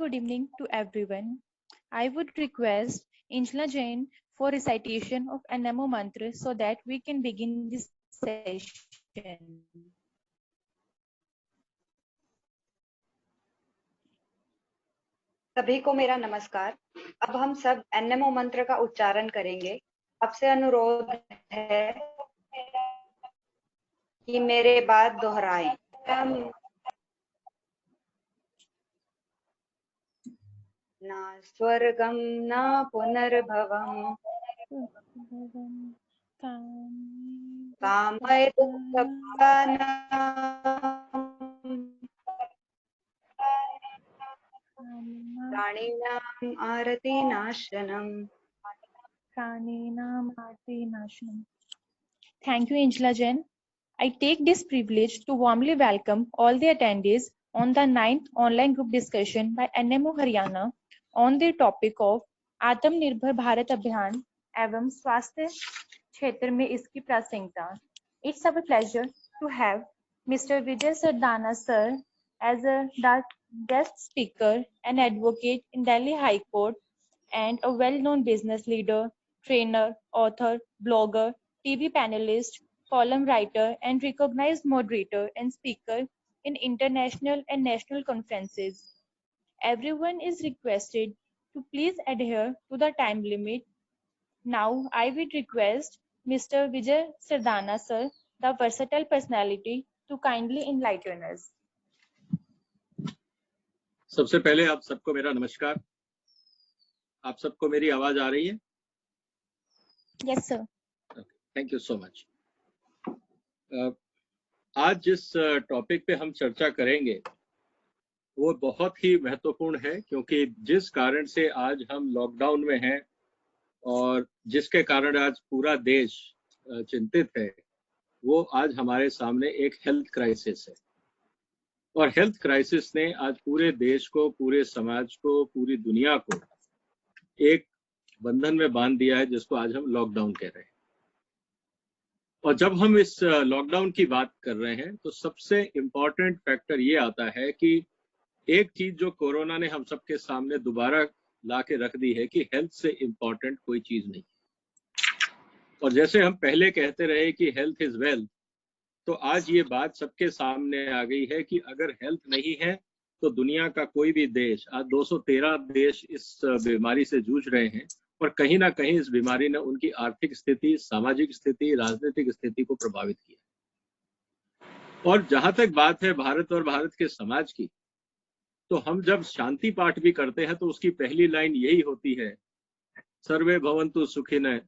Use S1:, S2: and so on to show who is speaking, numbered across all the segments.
S1: good evening to everyone. I would request Angela Jain for recitation of NMO mantra so that we can begin this session.
S2: सभी को मेरा नमस्कार। अब हम सब एनएमओ मंत्र का उच्चारण करेंगे। आपसे अनुरोध है कि मेरे बाद दोहराएं। ना स्वर्गम ना पुनर्भवम कामयतु प्राणिनाम आरति नाशनम।
S1: Thank you, Angela Jain. I take this privilege to warmly welcome all the attendees on the 9th online group discussion by NMO Haryana on the topic of आत्मनिर्भर भारत अभियान एवं स्वास्थ्य क्षेत्र में इसकी प्रासंगिकता. It's our pleasure to have Mr. Vijay Sardana sir as a guest speaker and advocate in Delhi High Court and a well-known business leader, trainer, author, blogger, TV panelist, column writer, and recognized moderator and speaker in international and national conferences. Everyone is requested to please adhere to the time limit. Now, I would request Mr. Vijay Sardana sir, the versatile personality, to kindly enlighten us.
S3: सबसे पहले आप सबको मेरा नमस्कार। आप सबको मेरी आवाज आ रही है?
S1: Yes, sir.
S3: Thank you so much. आज जिस टॉपिक पे हम चर्चा करेंगे वो बहुत ही महत्वपूर्ण है, क्योंकि जिस कारण से आज हम लॉकडाउन में हैं और जिसके कारण आज पूरा देश चिंतित है, वो आज हमारे सामने एक हेल्थ क्राइसिस है। और हेल्थ क्राइसिस ने आज पूरे देश को, पूरे समाज को, पूरी दुनिया को एक बंधन में बांध दिया है, जिसको आज हम लॉकडाउन कह रहे हैं। और जब हम इस लॉकडाउन की बात कर रहे हैं तो सबसे इम्पोर्टेंट फैक्टर ये आता है कि एक चीज जो कोरोना ने हम सबके सामने दोबारा ला के रख दी है कि हेल्थ से इम्पोर्टेंट कोई चीज नहीं। और जैसे हम पहले कहते रहे कि हेल्थ इज वेल्थ, तो आज ये बात सबके सामने आ गई है कि अगर हेल्थ नहीं है तो दुनिया का कोई भी देश, आज 213 देश इस बीमारी से जूझ रहे हैं और कहीं ना कहीं इस बीमारी ने उनकी आर्थिक स्थिति, सामाजिक स्थिति, राजनीतिक स्थिति को प्रभावित किया। और जहां तक बात है भारत और भारत के समाज की, तो हम जब शांति पाठ भी करते हैं तो उसकी पहली लाइन यही होती है, सर्वे भवन्तु सुखिनः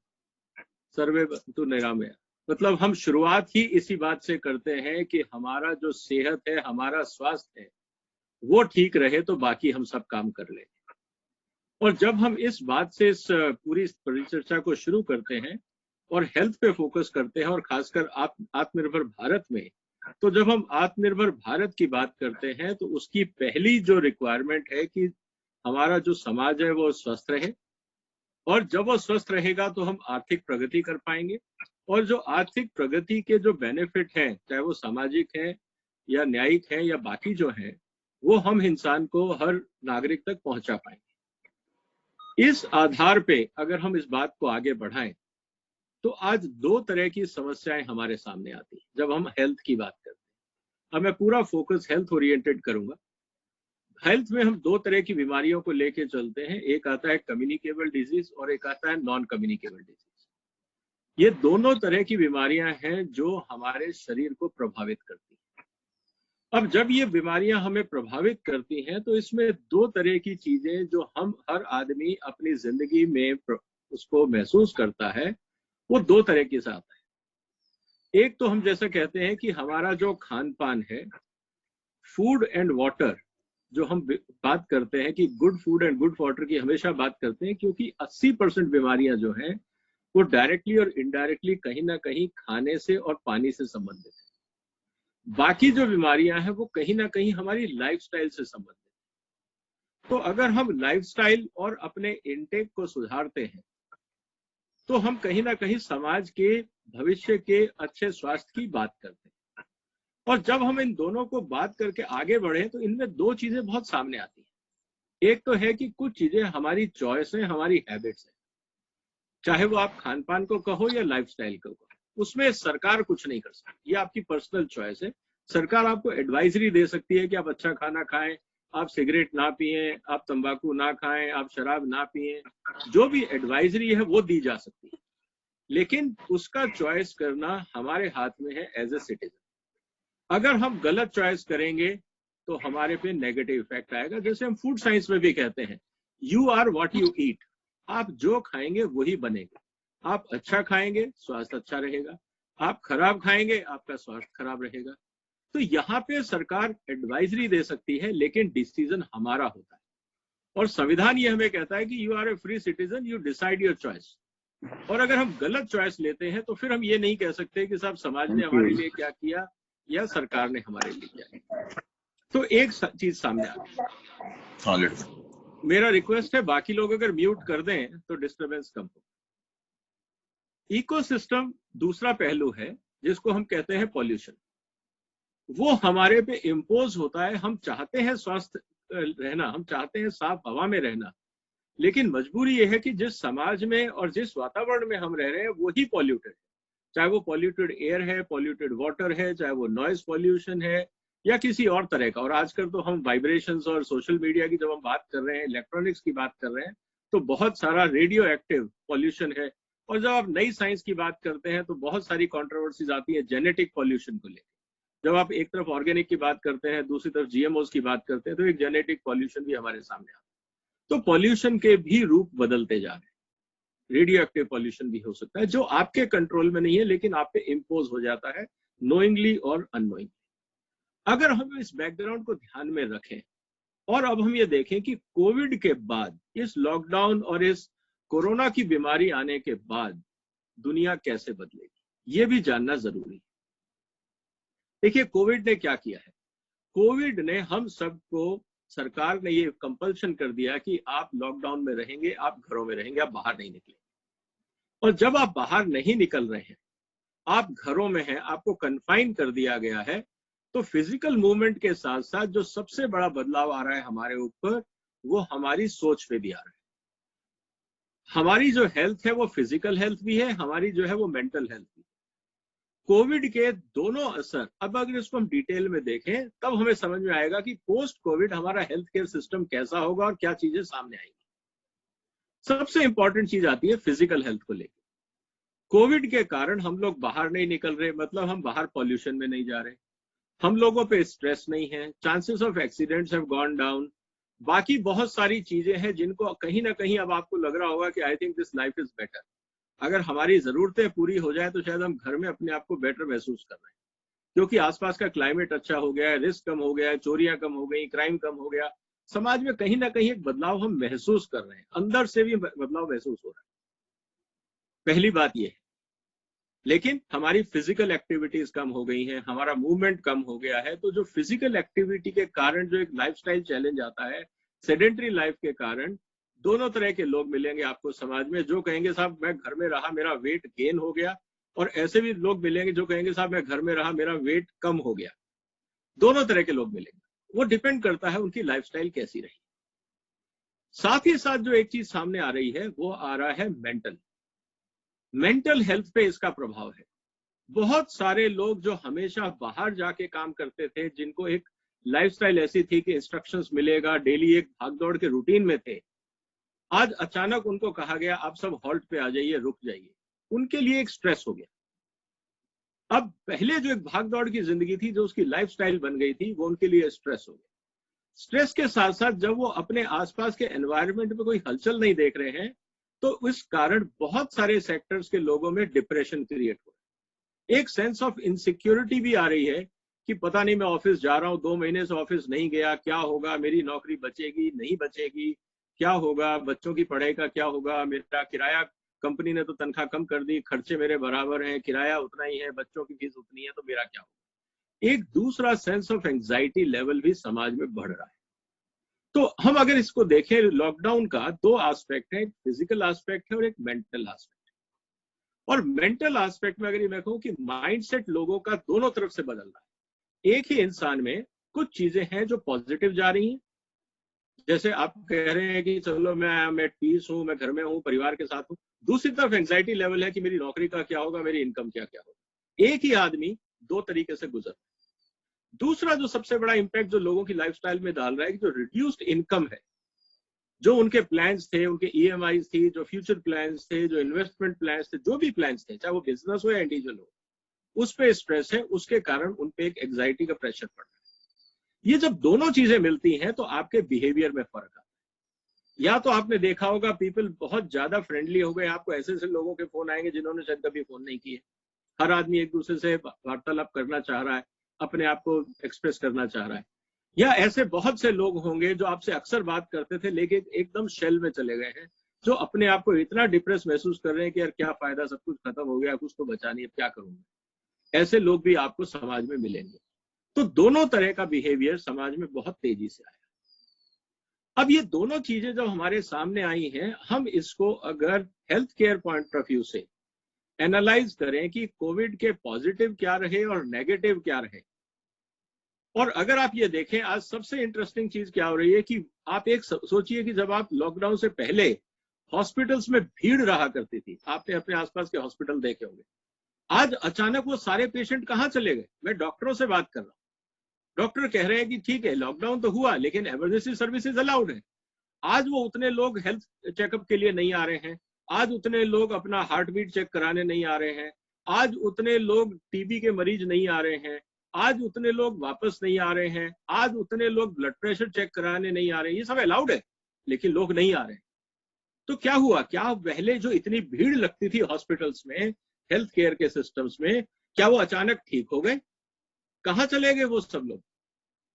S3: सर्वे भवन्तु निरामया। मतलब हम शुरुआत ही इसी बात से करते हैं कि हमारा जो सेहत है, हमारा स्वास्थ्य है, वो ठीक रहे तो बाकी हम सब काम कर लेंगे। और जब हम इस बात से इस पूरी परिचर्चा को शुरू करते हैं और हेल्थ पे फोकस करते हैं और खासकर आत्मनिर्भर भारत में, तो जब हम आत्मनिर्भर भारत की बात करते हैं तो उसकी पहली जो रिक्वायरमेंट है कि हमारा जो समाज है वो स्वस्थ रहे, और जब वो स्वस्थ रहेगा तो हम आर्थिक प्रगति कर पाएंगे। और जो आर्थिक प्रगति के जो बेनिफिट हैं, चाहे वो सामाजिक हैं या न्यायिक हैं या बाकी जो हैं, वो हम इंसान को, हर नागरिक तक पहुंचा पाएंगे। इस आधार पे अगर हम इस बात को आगे बढ़ाएं तो आज दो तरह की समस्याएं हमारे सामने आती हैं जब हम हेल्थ की बात करते हैं। अब मैं पूरा फोकस हेल्थ ओरिएंटेड करूंगा। हेल्थ में हम दो तरह की बीमारियों को लेके चलते हैं, एक आता है कम्युनिकेबल डिजीज और एक आता है नॉन कम्युनिकेबल डिजीज। ये दोनों तरह की बीमारियां हैं जो हमारे शरीर को प्रभावित करती हैं। अब जब ये बीमारियां हमें प्रभावित करती हैं तो इसमें दो तरह की चीजें जो हम हर आदमी अपनी जिंदगी में उसको महसूस करता है, वो दो तरह के साथ है। एक तो हम जैसा कहते हैं कि हमारा जो खान पान है, फूड एंड वाटर, जो हम बात करते हैं कि good food and good water की हमेशा बात करते हैं, क्योंकि 80% बीमारियां जो हैं वो डायरेक्टली और इनडायरेक्टली कहीं ना कहीं खाने से और पानी से संबंधित है। बाकी जो बीमारियां हैं वो कहीं ना कहीं हमारी लाइफस्टाइल से संबंधित है। तो अगर हम लाइफस्टाइल और अपने इनटेक को सुधारते हैं तो हम कहीं ना कहीं समाज के भविष्य के अच्छे स्वास्थ्य की बात करते हैं। और जब हम इन दोनों को बात करके आगे बढ़े तो इनमें दो चीजें बहुत सामने आती हैं। एक तो है कि कुछ चीजें हमारी चॉइस है, हमारी हैबिट्स है, चाहे वो आप खान पान को कहो या लाइफस्टाइल को कहो, उसमें सरकार कुछ नहीं कर सकती, ये आपकी पर्सनल चॉइस है। सरकार आपको एडवाइजरी दे सकती है कि आप अच्छा खाना खाएं, आप सिगरेट ना पिए, आप तंबाकू ना खाएं, आप शराब ना पिए, जो भी एडवाइजरी है वो दी जा सकती है, लेकिन उसका चॉइस करना हमारे हाथ में है एज ए सिटीजन। अगर हम गलत चॉइस करेंगे तो हमारे पे नेगेटिव इफेक्ट आएगा। जैसे हम फूड साइंस में भी कहते हैं, you are what you eat, आप जो खाएंगे वही बनेगा। आप अच्छा खाएंगे, स्वास्थ्य अच्छा रहेगा, आप खराब खाएंगे, आपका स्वास्थ्य खराब रहेगा। तो यहाँ पे सरकार एडवाइजरी दे सकती है, लेकिन डिसीजन हमारा होता है, और संविधान ये हमें कहता है कि you are a free citizen, you decide your choice. और अगर हम गलत चॉइस लेते हैं तो फिर हम ये नहीं कह सकते कि साहब समाज ने हमारे लिए क्या किया या सरकार ने हमारे लिए क्या किया। तो एक चीज सामने आ गई, मेरा रिक्वेस्ट है बाकी लोग अगर म्यूट कर दें तो डिस्टरबेंस कम हो। इकोसिस्टम दूसरा पहलू है जिसको हम कहते हैं पॉल्यूशन। वो हमारे पे इम्पोज होता है। हम चाहते हैं स्वस्थ रहना, हम चाहते हैं साफ हवा में रहना, लेकिन मजबूरी ये है कि जिस समाज में और जिस वातावरण में हम रह रहे हैं वही पॉल्यूटेड है। चाहे वो पॉल्यूटेड एयर है, पॉल्यूटेड वाटर है, चाहे वो नॉइज पॉल्यूशन है या किसी और तरह का। और आजकल तो हम वाइब्रेशंस और सोशल मीडिया की जब हम बात कर रहे हैं, इलेक्ट्रॉनिक्स की बात कर रहे हैं, तो बहुत सारा रेडियो एक्टिव पॉल्यूशन है। और जब आप नई साइंस की बात करते हैं तो बहुत सारी कॉन्ट्रोवर्सीज आती है जेनेटिक पॉल्यूशन को लेकर। जब आप एक तरफ ऑर्गेनिक की बात करते हैं, दूसरी तरफ जीएमओस की बात करते हैं, तो एक जेनेटिक पॉल्यूशन भी हमारे सामने आता है। तो पॉल्यूशन के भी रूप बदलते जा रहे हैं। रेडियो एक्टिव पॉल्यूशन भी हो सकता है जो आपके कंट्रोल में नहीं है, लेकिन आप पे इम्पोज हो जाता है नोइंगली और अननोइंगली। अगर हम इस बैकग्राउंड को ध्यान में रखें और अब हम ये देखें कि कोविड के बाद, इस लॉकडाउन और इस कोरोना की बीमारी आने के बाद दुनिया कैसे बदलेगी, ये भी जानना जरूरी है। देखिए, कोविड ने क्या किया है। कोविड ने हम सबको, सरकार ने ये कंपल्शन कर दिया कि आप लॉकडाउन में रहेंगे, आप घरों में रहेंगे, आप बाहर नहीं निकलेंगे। और जब आप बाहर नहीं निकल रहे हैं, आप घरों में हैं, आपको कन्फाइन कर दिया गया है, तो फिजिकल मूवमेंट के साथ साथ जो सबसे बड़ा बदलाव आ रहा है हमारे ऊपर, वो हमारी सोच पे भी आ रहा है। हमारी जो हेल्थ है वो फिजिकल हेल्थ भी है, हमारी जो है वो मेंटल हेल्थ भी है। कोविड के दोनों असर, अब अगर इसको हम डिटेल में देखें तब हमें समझ में आएगा कि पोस्ट कोविड हमारा हेल्थ केयर सिस्टम कैसा होगा और क्या चीजें सामने आएंगी। सबसे इंपॉर्टेंट चीज आती है फिजिकल हेल्थ को लेकर। कोविड के कारण हम लोग बाहर नहीं निकल रहे, मतलब हम बाहर पॉल्यूशन में नहीं जा रहे, हम लोगों पे स्ट्रेस नहीं है, chances of accidents have gone down. बाकी बहुत सारी चीजें हैं जिनको कहीं ना कहीं अब आपको लग रहा होगा कि I think this life is better. अगर हमारी जरूरतें पूरी हो जाए तो शायद हम घर में अपने आप को बेटर महसूस कर रहे हैं, क्योंकि आसपास का क्लाइमेट अच्छा हो गया है, रिस्क कम हो गया है, चोरियां कम हो गई, क्राइम कम हो गया, समाज में कहीं ना कहीं एक बदलाव हम महसूस कर रहे हैं, अंदर से भी बदलाव महसूस हो रहा है। पहली बात यह है। लेकिन हमारी फिजिकल एक्टिविटीज कम हो गई हैं, हमारा मूवमेंट कम हो गया है। तो जो फिजिकल एक्टिविटी के कारण जो एक लाइफस्टाइल चैलेंज आता है, सेडेंटरी लाइफ के कारण, दोनों तरह के लोग मिलेंगे आपको समाज में। जो कहेंगे साहब मैं घर में रहा, मेरा वेट गेन हो गया, और ऐसे भी लोग मिलेंगे जो कहेंगे साहब मैं घर में रहा, मेरा वेट कम हो गया। दोनों तरह के लोग मिलेंगे, वो डिपेंड करता है उनकी लाइफस्टाइल कैसी रही। साथ ही साथ जो एक चीज सामने आ रही है वो आ रहा है मेंटल हेल्थ पे इसका प्रभाव है। बहुत सारे लोग जो हमेशा बाहर जाके काम करते थे, जिनको एक लाइफस्टाइल ऐसी थी कि इंस्ट्रक्शंस मिलेगा, डेली एक भागदौड़ के रूटीन में थे, आज अचानक उनको कहा गया आप सब हॉल्ट पे आ जाइए, रुक जाइए। उनके लिए एक स्ट्रेस हो गया। अब पहले जो एक भागदौड़ की जिंदगी थी, जो उसकी लाइफस्टाइल बन गई थी, वो उनके लिए स्ट्रेस हो गया। स्ट्रेस के साथ साथ जब वो अपने आसपास के एनवायरनमेंट में कोई हलचल नहीं देख रहे हैं, तो इस कारण बहुत सारे सेक्टर्स के लोगों में डिप्रेशन क्रिएट हो रहा है। एक सेंस ऑफ इनसिक्योरिटी भी आ रही है कि पता नहीं, मैं ऑफिस जा रहा हूँ, 2 महीने से ऑफिस नहीं गया, क्या होगा, मेरी नौकरी बचेगी नहीं बचेगी, क्या होगा, बच्चों की पढ़ाई का क्या होगा, मेरा किराया, कंपनी ने तो तनख्वाह कम कर दी, खर्चे मेरे बराबर हैं, किराया उतना ही है, बच्चों की फीस उतनी है, तो मेरा क्या होगा। एक दूसरा सेंस ऑफ एंजाइटी लेवल भी समाज में बढ़ रहा है। तो हम अगर इसको देखें, लॉकडाउन का 2 एस्पेक्ट है, एक फिजिकल एस्पेक्ट है और एक मेंटल एस्पेक्ट। और मेंटल एस्पेक्ट में अगर मैं कहूं कि माइंडसेट लोगों का दोनों तरफ से बदल रहा है। एक ही इंसान में कुछ चीजें हैं जो पॉजिटिव जा रही हैं, जैसे आप कह रहे हैं कि चलो मैं एट पीस हूँ, मैं घर में हूँ, परिवार के साथ हूँ। दूसरी तरफ एंजाइटी लेवल है कि मेरी नौकरी का क्या होगा, मेरी इनकम क्या क्या होगा। एक ही आदमी दो तरीके से गुजर। दूसरा जो सबसे बड़ा इंपैक्ट जो लोगों की लाइफस्टाइल में डाल रहा है कि जो रिड्यूस्ड इनकम है, जो उनके प्लान्स थे, उनके EMI थी, जो फ्यूचर प्लान्स थे, जो इन्वेस्टमेंट प्लान्स थे, जो भी प्लान्स थे, चाहे वो बिजनेस हो या इंडिविजुअल हो, उस पे स्ट्रेस है, उसके कारण उन पे एक एंजाइटी का प्रेशर पड़ रहा है। ये जब दोनों चीजें मिलती हैं तो आपके बिहेवियर में फर्क आता है। या तो आपने देखा होगा पीपल बहुत ज्यादा फ्रेंडली हो गए, आपको ऐसे ऐसे लोगों के फोन आएंगे जिन्होंने शायद कभी फोन नहीं किए। हर आदमी एक दूसरे से वार्तालाप करना चाह रहा है, अपने आप को एक्सप्रेस करना चाह रहा है। या ऐसे बहुत से लोग होंगे जो आपसे अक्सर बात करते थे लेकिन एकदम शेल में चले गए हैं, जो अपने आप को इतना डिप्रेस महसूस कर रहे हैं कि यार क्या फायदा, सब कुछ खत्म हो गया, कुछ तो बचा नहीं, अब क्या करूंगा। ऐसे लोग भी आपको समाज में मिलेंगे। तो दोनों तरह का बिहेवियर समाज में बहुत तेजी से आया। अब ये दोनों चीजें जब हमारे सामने आई हैं, हम इसको अगर health care point of view से एनालाइज करें कि कोविड के पॉजिटिव क्या रहे और नेगेटिव क्या रहे। और अगर आप ये देखें, आज सबसे इंटरेस्टिंग चीज क्या हो रही है कि आप एक सोचिए कि जब आप लॉकडाउन से पहले हॉस्पिटल्स में भीड़ रहा करती थी, आपने अपने आसपास के हॉस्पिटल देखे होंगे, आज अचानक वो सारे पेशेंट कहाँ चले गए। मैं डॉक्टरों से बात कर रहा हूँ, डॉक्टर कह रहे हैं कि ठीक है लॉकडाउन तो हुआ लेकिन इमरजेंसी सर्विसेज अलाउड है। आज वो उतने लोग हेल्थ चेकअप के लिए नहीं आ रहे हैं, आज उतने लोग अपना हार्ट बीट चेक कराने नहीं आ रहे हैं, आज उतने लोग टीबी के मरीज नहीं आ रहे हैं, आज उतने लोग वापस नहीं आ रहे हैं, आज उतने लोग ब्लड प्रेशर चेक कराने नहीं आ रहे हैं। ये सब अलाउड है लेकिन लोग नहीं आ रहे हैं। तो क्या हुआ, क्या पहले जो इतनी भीड़ लगती थी हॉस्पिटल्स में, हेल्थ केयर के सिस्टम्स में, क्या वो अचानक ठीक हो गए? कहाँ चले गए वो सब लोग?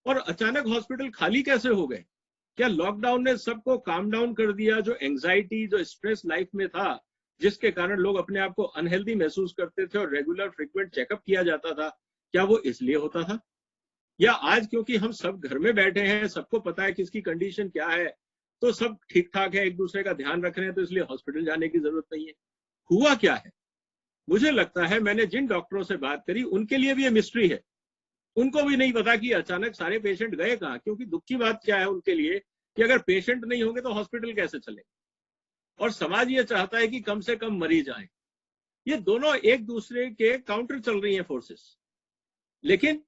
S3: और अचानक हॉस्पिटल खाली कैसे हो गए? क्या लॉकडाउन ने सबको काम डाउन कर दिया? जो एंजाइटी, जो स्ट्रेस लाइफ में था, जिसके कारण लोग अपने आप को अनहेल्दी महसूस करते थे और रेगुलर फ्रीक्वेंट चेकअप किया जाता था, क्या वो इसलिए होता था? या आज क्योंकि हम सब घर में बैठे हैं, सबको पता है किसकी कंडीशन क्या है, तो सब ठीक ठाक है, एक दूसरे का ध्यान रख रहे हैं, तो इसलिए हॉस्पिटल जाने की जरूरत नहीं है? हुआ क्या है? मुझे लगता है मैंने जिन डॉक्टरों से बात करी उनके लिए भी ये मिस्ट्री है। उनको भी नहीं पता कि अचानक सारे पेशेंट गए कहाँ। क्योंकि दुख की बात क्या है उनके लिए कि अगर पेशेंट नहीं होंगे तो हॉस्पिटल कैसे चले, और समाज ये चाहता है कि कम से कम मरीज आए। ये दोनों एक दूसरे के काउंटर चल रही हैं फोर्सेस। लेकिन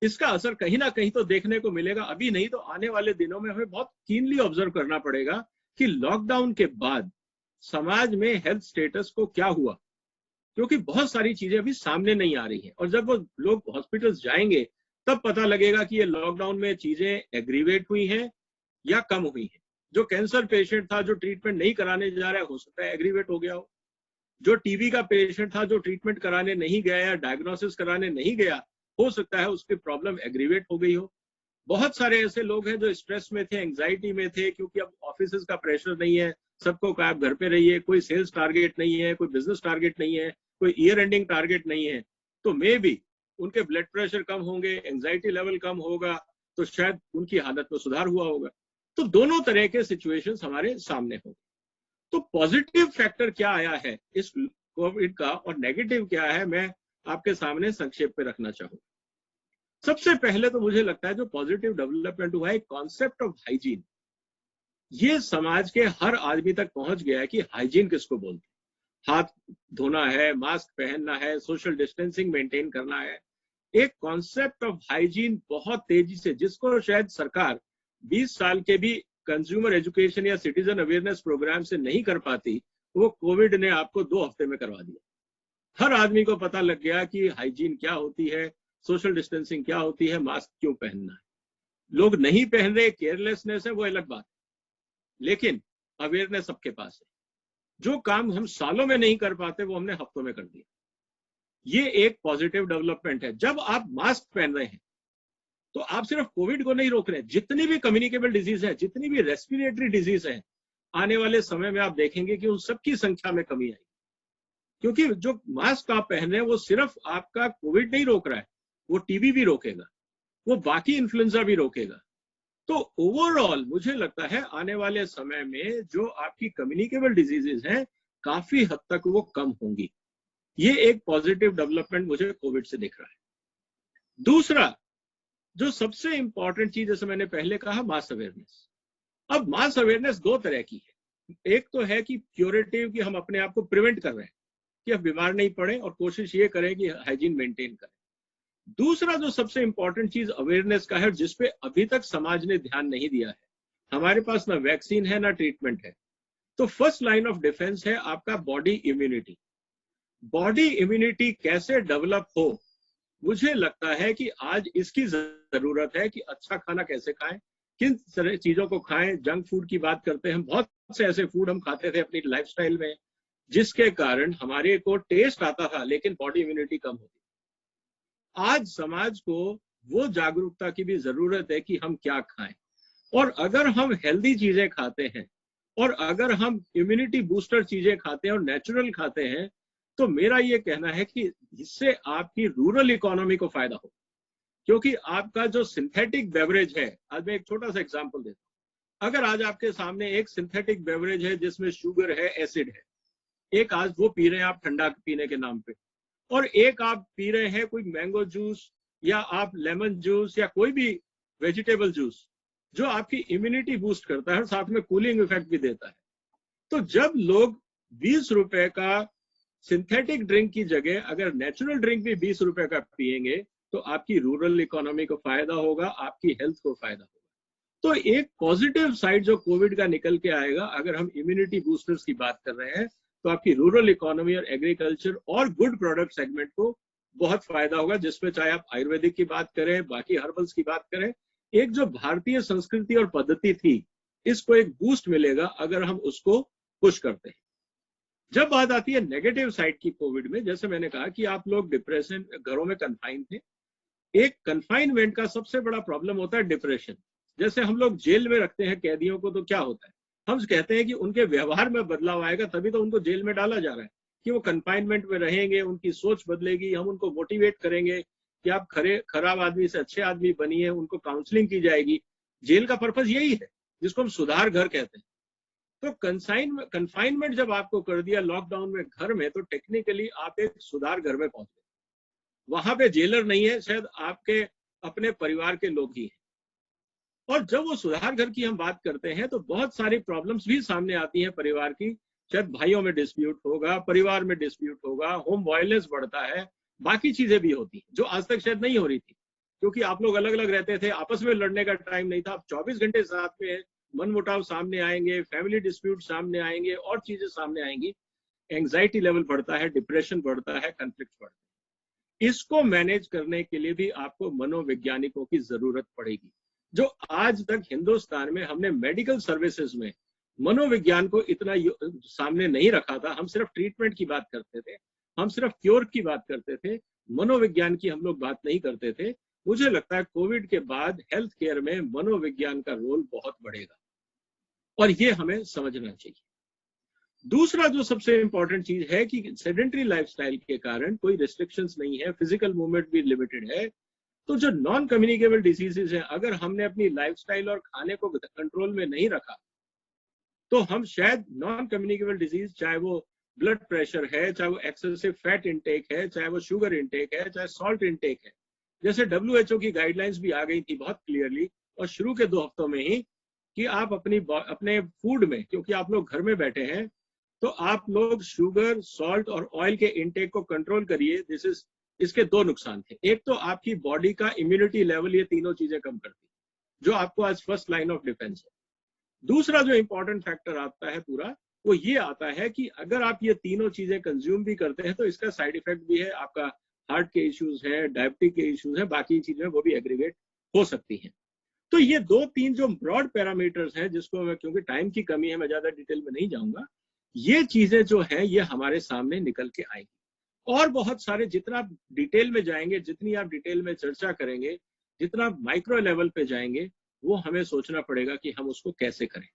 S3: इसका असर कहीं ना कहीं तो देखने को मिलेगा, अभी नहीं तो आने वाले दिनों में हमें बहुत कीनली ऑब्जर्व करना पड़ेगा कि लॉकडाउन के बाद समाज में हेल्थ स्टेटस को क्या हुआ, क्योंकि बहुत सारी चीजें अभी सामने नहीं आ रही हैं। और जब वो लोग हॉस्पिटल्स जाएंगे तब पता लगेगा कि ये लॉकडाउन में चीजें एग्रीवेट हुई हैं या कम हुई हैं। जो कैंसर पेशेंट था जो ट्रीटमेंट नहीं कराने जा रहा है, हो सकता है एग्रीवेट हो गया हो। जो टीबी का पेशेंट था जो ट्रीटमेंट कराने नहीं गया या डायग्नोसिस कराने नहीं गया, हो सकता है उसकी प्रॉब्लम एग्रीवेट हो गई हो। बहुत सारे ऐसे लोग हैं जो स्ट्रेस में थे, एंग्जाइटी में थे, क्योंकि अब ऑफिस का प्रेशर नहीं है, सबको कहा आप घर पे रहिए, कोई सेल्स टारगेट नहीं है, कोई बिजनेस टारगेट नहीं है, कोई ईयर एंडिंग टारगेट नहीं है, तो मे बी उनके ब्लड प्रेशर कम होंगे, एंग्जाइटी लेवल कम होगा, तो शायद उनकी हालत में सुधार हुआ होगा। तो दोनों तरह के सिचुएशंस हमारे सामने होंगे। तो पॉजिटिव फैक्टर क्या आया है इस कोविड का और नेगेटिव क्या है, मैं आपके सामने संक्षेप में रखना चाहूंगा। सबसे पहले तो मुझे लगता है जो पॉजिटिव डेवलपमेंट हुआ है, कॉन्सेप्ट ऑफ हाइजीन। ये समाज के हर आदमी तक पहुंच गया है कि हाइजीन किसको बोलते हैं। हाथ धोना है, मास्क पहनना है, सोशल डिस्टेंसिंग मेंटेन करना है। एक कॉन्सेप्ट ऑफ हाइजीन बहुत तेजी से, जिसको शायद सरकार 20 साल के भी कंज्यूमर एजुकेशन या सिटीजन अवेयरनेस प्रोग्राम से नहीं कर पाती, वो कोविड ने आपको 2 हफ्ते में करवा दिया। हर आदमी को पता लग गया कि हाइजीन क्या होती है, सोशल डिस्टेंसिंग क्या होती है, मास्क क्यों पहनना है। लोग नहीं पहन रहे, केयरलेसनेस है, वो अलग बात है, लेकिन अवेयरनेस सबके पास है। जो काम हम सालों में नहीं कर पाते वो हमने हफ्तों में कर दिया। ये एक पॉजिटिव डेवलपमेंट है। जब आप मास्क पहन रहे हैं तो आप सिर्फ कोविड को नहीं रोक रहे हैं, जितनी भी कम्युनिकेबल डिजीज है, जितनी भी रेस्पिरेटरी डिजीज है, आने वाले समय में आप देखेंगे कि उन सबकी संख्या में कमी आई। क्योंकि जो मास्क आप पहन रहे हैं वो सिर्फ आपका कोविड नहीं रोक रहा है, वो टीबी भी रोकेगा, वो बाकी इन्फ्लुएंजा भी रोकेगा। तो ओवरऑल मुझे लगता है आने वाले समय में जो आपकी कम्युनिकेबल डिजीजेज हैं, काफी हद तक वो कम होंगी। ये एक पॉजिटिव डेवलपमेंट मुझे कोविड से दिख रहा है। दूसरा जो सबसे इंपॉर्टेंट चीज, जैसे मैंने पहले कहा, मास अवेयरनेस। अब मास अवेयरनेस दो तरह की है। एक तो है कि क्यूरेटिव, कि हम अपने आप को प्रिवेंट कर रहे हैं कि हम बीमार नहीं पड़े और कोशिश ये करें कि हाइजीन मेंटेन करें। दूसरा जो सबसे इंपॉर्टेंट चीज अवेयरनेस का है, जिसपे अभी तक समाज ने ध्यान नहीं दिया है, हमारे पास ना वैक्सीन है ना ट्रीटमेंट है, तो फर्स्ट लाइन ऑफ डिफेंस है आपका बॉडी इम्यूनिटी। बॉडी इम्यूनिटी कैसे डेवलप हो, मुझे लगता है कि आज इसकी जरूरत है कि अच्छा खाना कैसे खाएं, किन तरह चीजों को खाएं। जंक फूड की बात करते हैं, बहुत से ऐसे फूड हम खाते थे अपनी लाइफस्टाइल में जिसके कारण हमारे को टेस्ट आता था लेकिन बॉडी इम्यूनिटी कम होती। आज समाज को वो जागरूकता की भी जरूरत है कि हम क्या खाएं, और अगर हम हेल्दी चीजें खाते हैं और अगर हम इम्यूनिटी बूस्टर चीजें खाते हैं और नेचुरल खाते हैं, तो मेरा ये कहना है कि इससे आपकी रूरल इकोनॉमी को फायदा हो। क्योंकि आपका जो सिंथेटिक बेवरेज है, आज मैं एक छोटा सा एग्जांपल देता हूं। अगर आज आपके सामने एक सिंथेटिक बेवरेज है जिसमें शुगर है, एसिड है, एक आज वो पी रहे हैं आप ठंडा पीने के नाम पे, और एक आप पी रहे हैं कोई मैंगो जूस या आप लेमन जूस या कोई भी वेजिटेबल जूस जो आपकी इम्यूनिटी बूस्ट करता है और साथ में कूलिंग इफेक्ट भी देता है। तो जब लोग 20 रुपए का सिंथेटिक ड्रिंक की जगह अगर नेचुरल ड्रिंक भी 20 रुपए का पिएंगे, तो आपकी रूरल इकोनॉमी को फायदा होगा, आपकी हेल्थ को फायदा होगा। तो एक पॉजिटिव साइड जो कोविड का निकल के आएगा, अगर हम इम्यूनिटी बूस्टर्स की बात कर रहे हैं, तो आपकी रूरल इकोनॉमी और एग्रीकल्चर और गुड प्रोडक्ट सेगमेंट को बहुत फायदा होगा, जिसमें चाहे आप आयुर्वेदिक की बात करें, बाकी हर्बल्स की बात करें। एक जो भारतीय संस्कृति और पद्धति थी, इसको एक बूस्ट मिलेगा अगर हम उसको पुश करते हैं। जब बात आती है नेगेटिव साइड की कोविड में, जैसे मैंने कहा कि आप लोग डिप्रेशन, घरों में कन्फाइन थे। एक कन्फाइनमेंट का सबसे बड़ा प्रॉब्लम होता है डिप्रेशन। जैसे हम लोग जेल में रखते हैं कैदियों को, तो क्या होता है, हम कहते हैं कि उनके व्यवहार में बदलाव आएगा, तभी तो उनको जेल में डाला जा रहा है कि वो कन्फाइनमेंट में रहेंगे, उनकी सोच बदलेगी, हम उनको मोटिवेट करेंगे कि आप खराब आदमी से अच्छे आदमी बनिए, उनको काउंसलिंग की जाएगी। जेल का पर्पज यही है, जिसको हम सुधार घर कहते हैं। तो कन्फाइनमेंट जब आपको कर दिया लॉकडाउन में घर में, तो टेक्निकली आप एक सुधार घर में पहुंच गए। वहां पे जेलर नहीं है, शायद आपके अपने परिवार के लोग ही हैं। और जब वो सुधार घर की हम बात करते हैं, तो बहुत सारी प्रॉब्लम्स भी सामने आती हैं परिवार की। शायद भाइयों में डिस्प्यूट होगा, परिवार में डिस्प्यूट होगा, होम वायलेंस बढ़ता है, बाकी चीजें भी होती हैं जो आज तक शायद नहीं हो रही थी, क्योंकि आप लोग अलग अलग रहते थे, आपस में लड़ने का टाइम नहीं था। अब 24 घंटे साथ में है, मन मुटाव सामने आएंगे, फैमिली डिस्प्यूट सामने आएंगे और चीजें सामने आएंगी। एंजाइटी लेवल बढ़ता है, डिप्रेशन बढ़ता है, कॉन्फ्लिक्ट बढ़ता है। इसको मैनेज करने के लिए भी आपको मनोवैज्ञानिकों की जरूरत पड़ेगी, जो आज तक हिंदुस्तान में हमने मेडिकल सर्विसेज में मनोविज्ञान को इतना सामने नहीं रखा था। हम सिर्फ ट्रीटमेंट की बात करते थे, हम सिर्फ क्योर की बात करते थे, मनोविज्ञान की हम लोग बात नहीं करते थे। मुझे लगता है कोविड के बाद हेल्थ केयर में मनोविज्ञान का रोल बहुत बढ़ेगा और ये हमें समझना चाहिए। दूसरा जो सबसे इंपॉर्टेंट चीज है कि सेडेंटरी लाइफस्टाइल के कारण कोई रिस्ट्रिक्शंस नहीं है, फिजिकल मूवमेंट भी लिमिटेड है। तो जो नॉन कम्युनिकेबल डिजीजेस हैं, अगर हमने अपनी लाइफस्टाइल और खाने को कंट्रोल में नहीं रखा, तो हम शायद नॉन कम्युनिकेबल डिजीज, चाहे वो ब्लड प्रेशर है, चाहे वो एक्सेसिव फैट इंटेक है, चाहे वो शुगर इंटेक है, चाहे सॉल्ट इंटेक है, जैसे WHO की गाइडलाइंस भी आ गई थी बहुत क्लियरली और शुरू के 2 हफ्तों में ही, कि आप अपने फूड में, क्योंकि आप लोग घर में बैठे हैं, तो आप लोग शुगर, सॉल्ट और ऑयल के इंटेक को कंट्रोल करिए। इसके 2 नुकसान थे। एक तो आपकी बॉडी का इम्यूनिटी लेवल, ये तीनों चीजें कम करती, जो आपको आज फर्स्ट लाइन ऑफ डिफेंस है। दूसरा जो इंपॉर्टेंट फैक्टर आता है पूरा, वो ये आता है कि अगर आप ये तीनों चीजें कंज्यूम भी करते हैं, तो इसका साइड इफेक्ट भी है, आपका हार्ट के इश्यूज है, डायबिटीज के इश्यूज है, बाकी चीजें वो भी एग्रीवेट हो सकती हैं। तो ये 2-3 जो ब्रॉड पैरामीटर्स हैं, जिसको मैं, क्योंकि टाइम की कमी है, मैं ज्यादा डिटेल में नहीं जाऊंगा, ये चीजें जो है ये हमारे सामने निकल के आएंगी। और बहुत सारे, जितना आप डिटेल में जाएंगे, जितनी आप डिटेल में चर्चा करेंगे, जितना माइक्रो लेवल पे जाएंगे, वो हमें सोचना पड़ेगा कि हम उसको कैसे करें।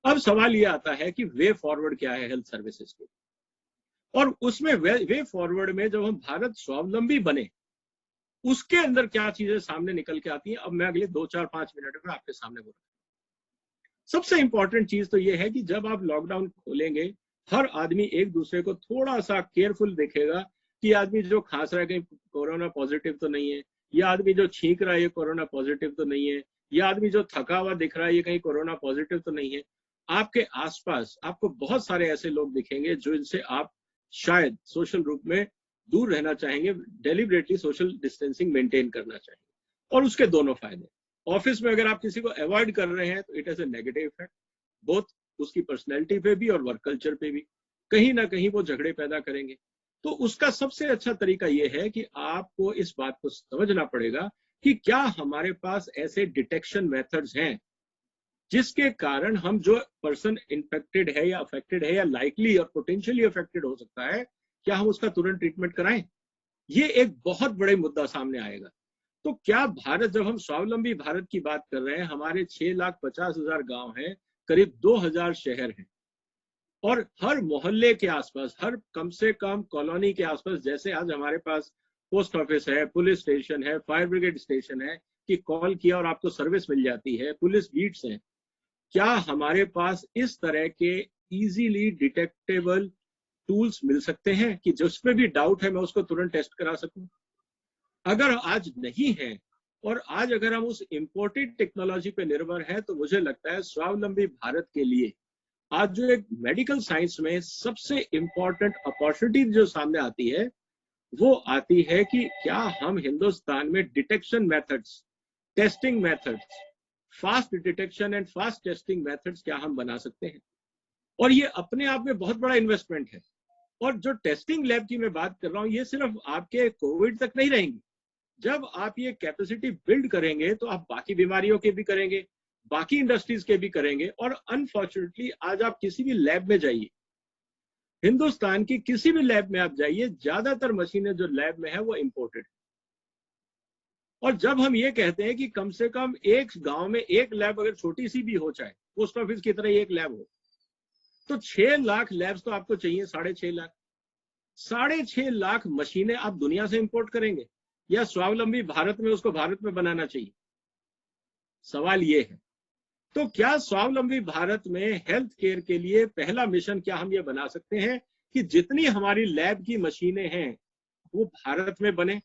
S3: अब सवाल ये आता है कि वे फॉरवर्ड क्या है हेल्थ सर्विसेज के, और उसमें वे फॉरवर्ड में जब हम भारत स्वावलंबी बने, उसके अंदर क्या चीजें सामने निकल के आती हैं, अब मैं अगले 2-4-5 मिनट में आपके सामने बोलूंगा। सबसे इंपॉर्टेंट चीज तो ये है कि जब आप लॉकडाउन खोलेंगे, हर आदमी एक दूसरे को थोड़ा सा केयरफुल देखेगा कि आदमी जो खांस रहा है कहीं कोरोना पॉजिटिव तो नहीं है, या आदमी जो छींक रहा है ये कोरोना पॉजिटिव तो नहीं है, ये आदमी जो थका हुआ दिख रहा है ये कहीं कोरोना पॉजिटिव तो नहीं है। आपके आसपास आपको बहुत सारे ऐसे लोग दिखेंगे जो इनसे आप शायद सोशल रूप में दूर रहना चाहेंगे, डेलिबरेटली सोशल डिस्टेंसिंग मेंटेन करना चाहेंगे। और उसके दोनों फायदे, ऑफिस में अगर आप किसी को अवॉइड कर रहे हैं तो it has a negative effect, both उसकी पर्सनैलिटी पे भी और वर्क कल्चर पे भी। कहीं ना कहीं वो झगड़े पैदा करेंगे। तो उसका सबसे अच्छा तरीका ये है कि आपको इस बात को समझना पड़ेगा कि क्या हमारे पास ऐसे डिटेक्शन मेथड्स हैं जिसके कारण हम जो पर्सन इन्फेक्टेड है या अफेक्टेड है या लाइकली और पोटेंशियली अफेक्टेड हो सकता है, क्या हम उसका तुरंत ट्रीटमेंट कराएं। ये एक बहुत बड़े मुद्दा सामने आएगा। तो क्या भारत, जब हम स्वावलंबी भारत की बात कर रहे हैं, हमारे 6,50,000 गांव हैं, करीब 2,000 शहर हैं, और हर मोहल्ले के आसपास, हर कम से कम कॉलोनी के आसपास, जैसे आज हमारे पास पोस्ट ऑफिस है, पुलिस स्टेशन है, फायर ब्रिगेड स्टेशन है कि कॉल किया और आपको सर्विस मिल जाती है, पुलिस बीट्स हैं, क्या हमारे पास इस तरह के इजीली डिटेक्टेबल टूल्स मिल सकते हैं कि जिसमें भी डाउट है मैं उसको तुरंत टेस्ट करा सकूं? अगर आज नहीं है और आज अगर हम उस इंपोर्टेड टेक्नोलॉजी पे निर्भर है, तो मुझे लगता है स्वावलंबी भारत के लिए आज जो एक मेडिकल साइंस में सबसे इंपॉर्टेंट अपॉर्चुनिटी जो सामने आती है, वो आती है कि क्या हम हिंदुस्तान में detection methods, testing methods, fast detection and fast testing methods क्या हम बना सकते हैं। और ये अपने आप में बहुत बड़ा इन्वेस्टमेंट है। और जो टेस्टिंग लैब की मैं बात कर रहा हूं, ये सिर्फ आपके कोविड तक नहीं रहेंगी। जब आप ये कैपेसिटी बिल्ड करेंगे तो आप बाकी बीमारियों के भी करेंगे, बाकी इंडस्ट्रीज के भी करेंगे। और अनफॉर्चुनेटली आज आप किसी भी लैब में जाइए, हिंदुस्तान की किसी भी लैब में आप जाइए, ज्यादातर मशीनें जो लैब में है वो इंपोर्टेड। और जब हम ये कहते हैं कि कम से कम एक गांव में एक लैब अगर छोटी सी भी हो, चाहे पोस्ट ऑफिस की तरह एक लैब हो, तो 6 लाख लैब्स तो आपको चाहिए, 6.5 लाख। 6.5 लाख मशीनें आप दुनिया से इंपोर्ट करेंगे या स्वावलंबी भारत में उसको भारत में बनाना चाहिए? सवाल ये है। तो क्या स्वावलंबी भारत में हेल्थ केयर के लिए पहला मिशन क्या हम ये बना सकते हैं कि जितनी हमारी लैब की मशीनें हैं वो भारत में बने?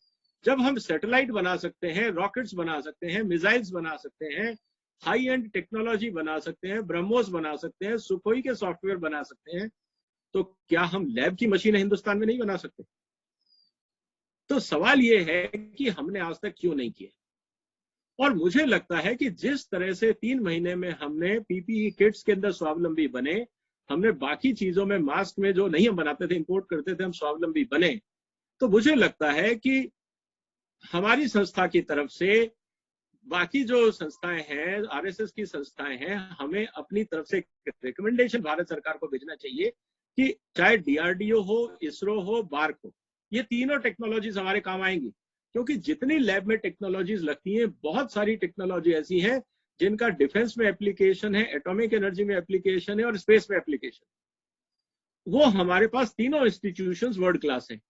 S3: जब हम सैटेलाइट बना सकते हैं, रॉकेट्स बना सकते हैं, मिसाइल्स बना सकते हैं, हाई एंड टेक्नोलॉजी बना सकते हैं, ब्रह्मोस बना सकते हैं, सुखोई के सॉफ्टवेयर बना सकते हैं, तो क्या हम लैब की मशीनें हिंदुस्तान में नहीं बना सकते? तो सवाल ये है कि हमने आज तक क्यों नहीं किया। और मुझे लगता है कि जिस तरह से 3 महीने में हमने पीपीई किट्स के अंदर स्वावलंबी बने, हमने बाकी चीजों में, मास्क में जो नहीं हम बनाते थे, इंपोर्ट करते थे, हम स्वावलंबी बने, तो मुझे लगता है कि हमारी संस्था की तरफ से, बाकी जो संस्थाएं हैं, आरएसएस की संस्थाएं हैं, हमें अपनी तरफ से रिकमेंडेशन भारत सरकार को भेजना चाहिए कि चाहे डीआरडीओ हो, इसरो हो, बार्क हो, ये तीनों टेक्नोलॉजीज हमारे काम आएंगी। क्योंकि जितनी लैब में टेक्नोलॉजीज लगती हैं, बहुत सारी टेक्नोलॉजी ऐसी है जिनका डिफेंस में एप्लीकेशन है, एटॉमिक एनर्जी में एप्लीकेशन है और स्पेस में एप्लीकेशन। वो हमारे पास तीनों इंस्टीट्यूशंस वर्ल्ड क्लास हैं।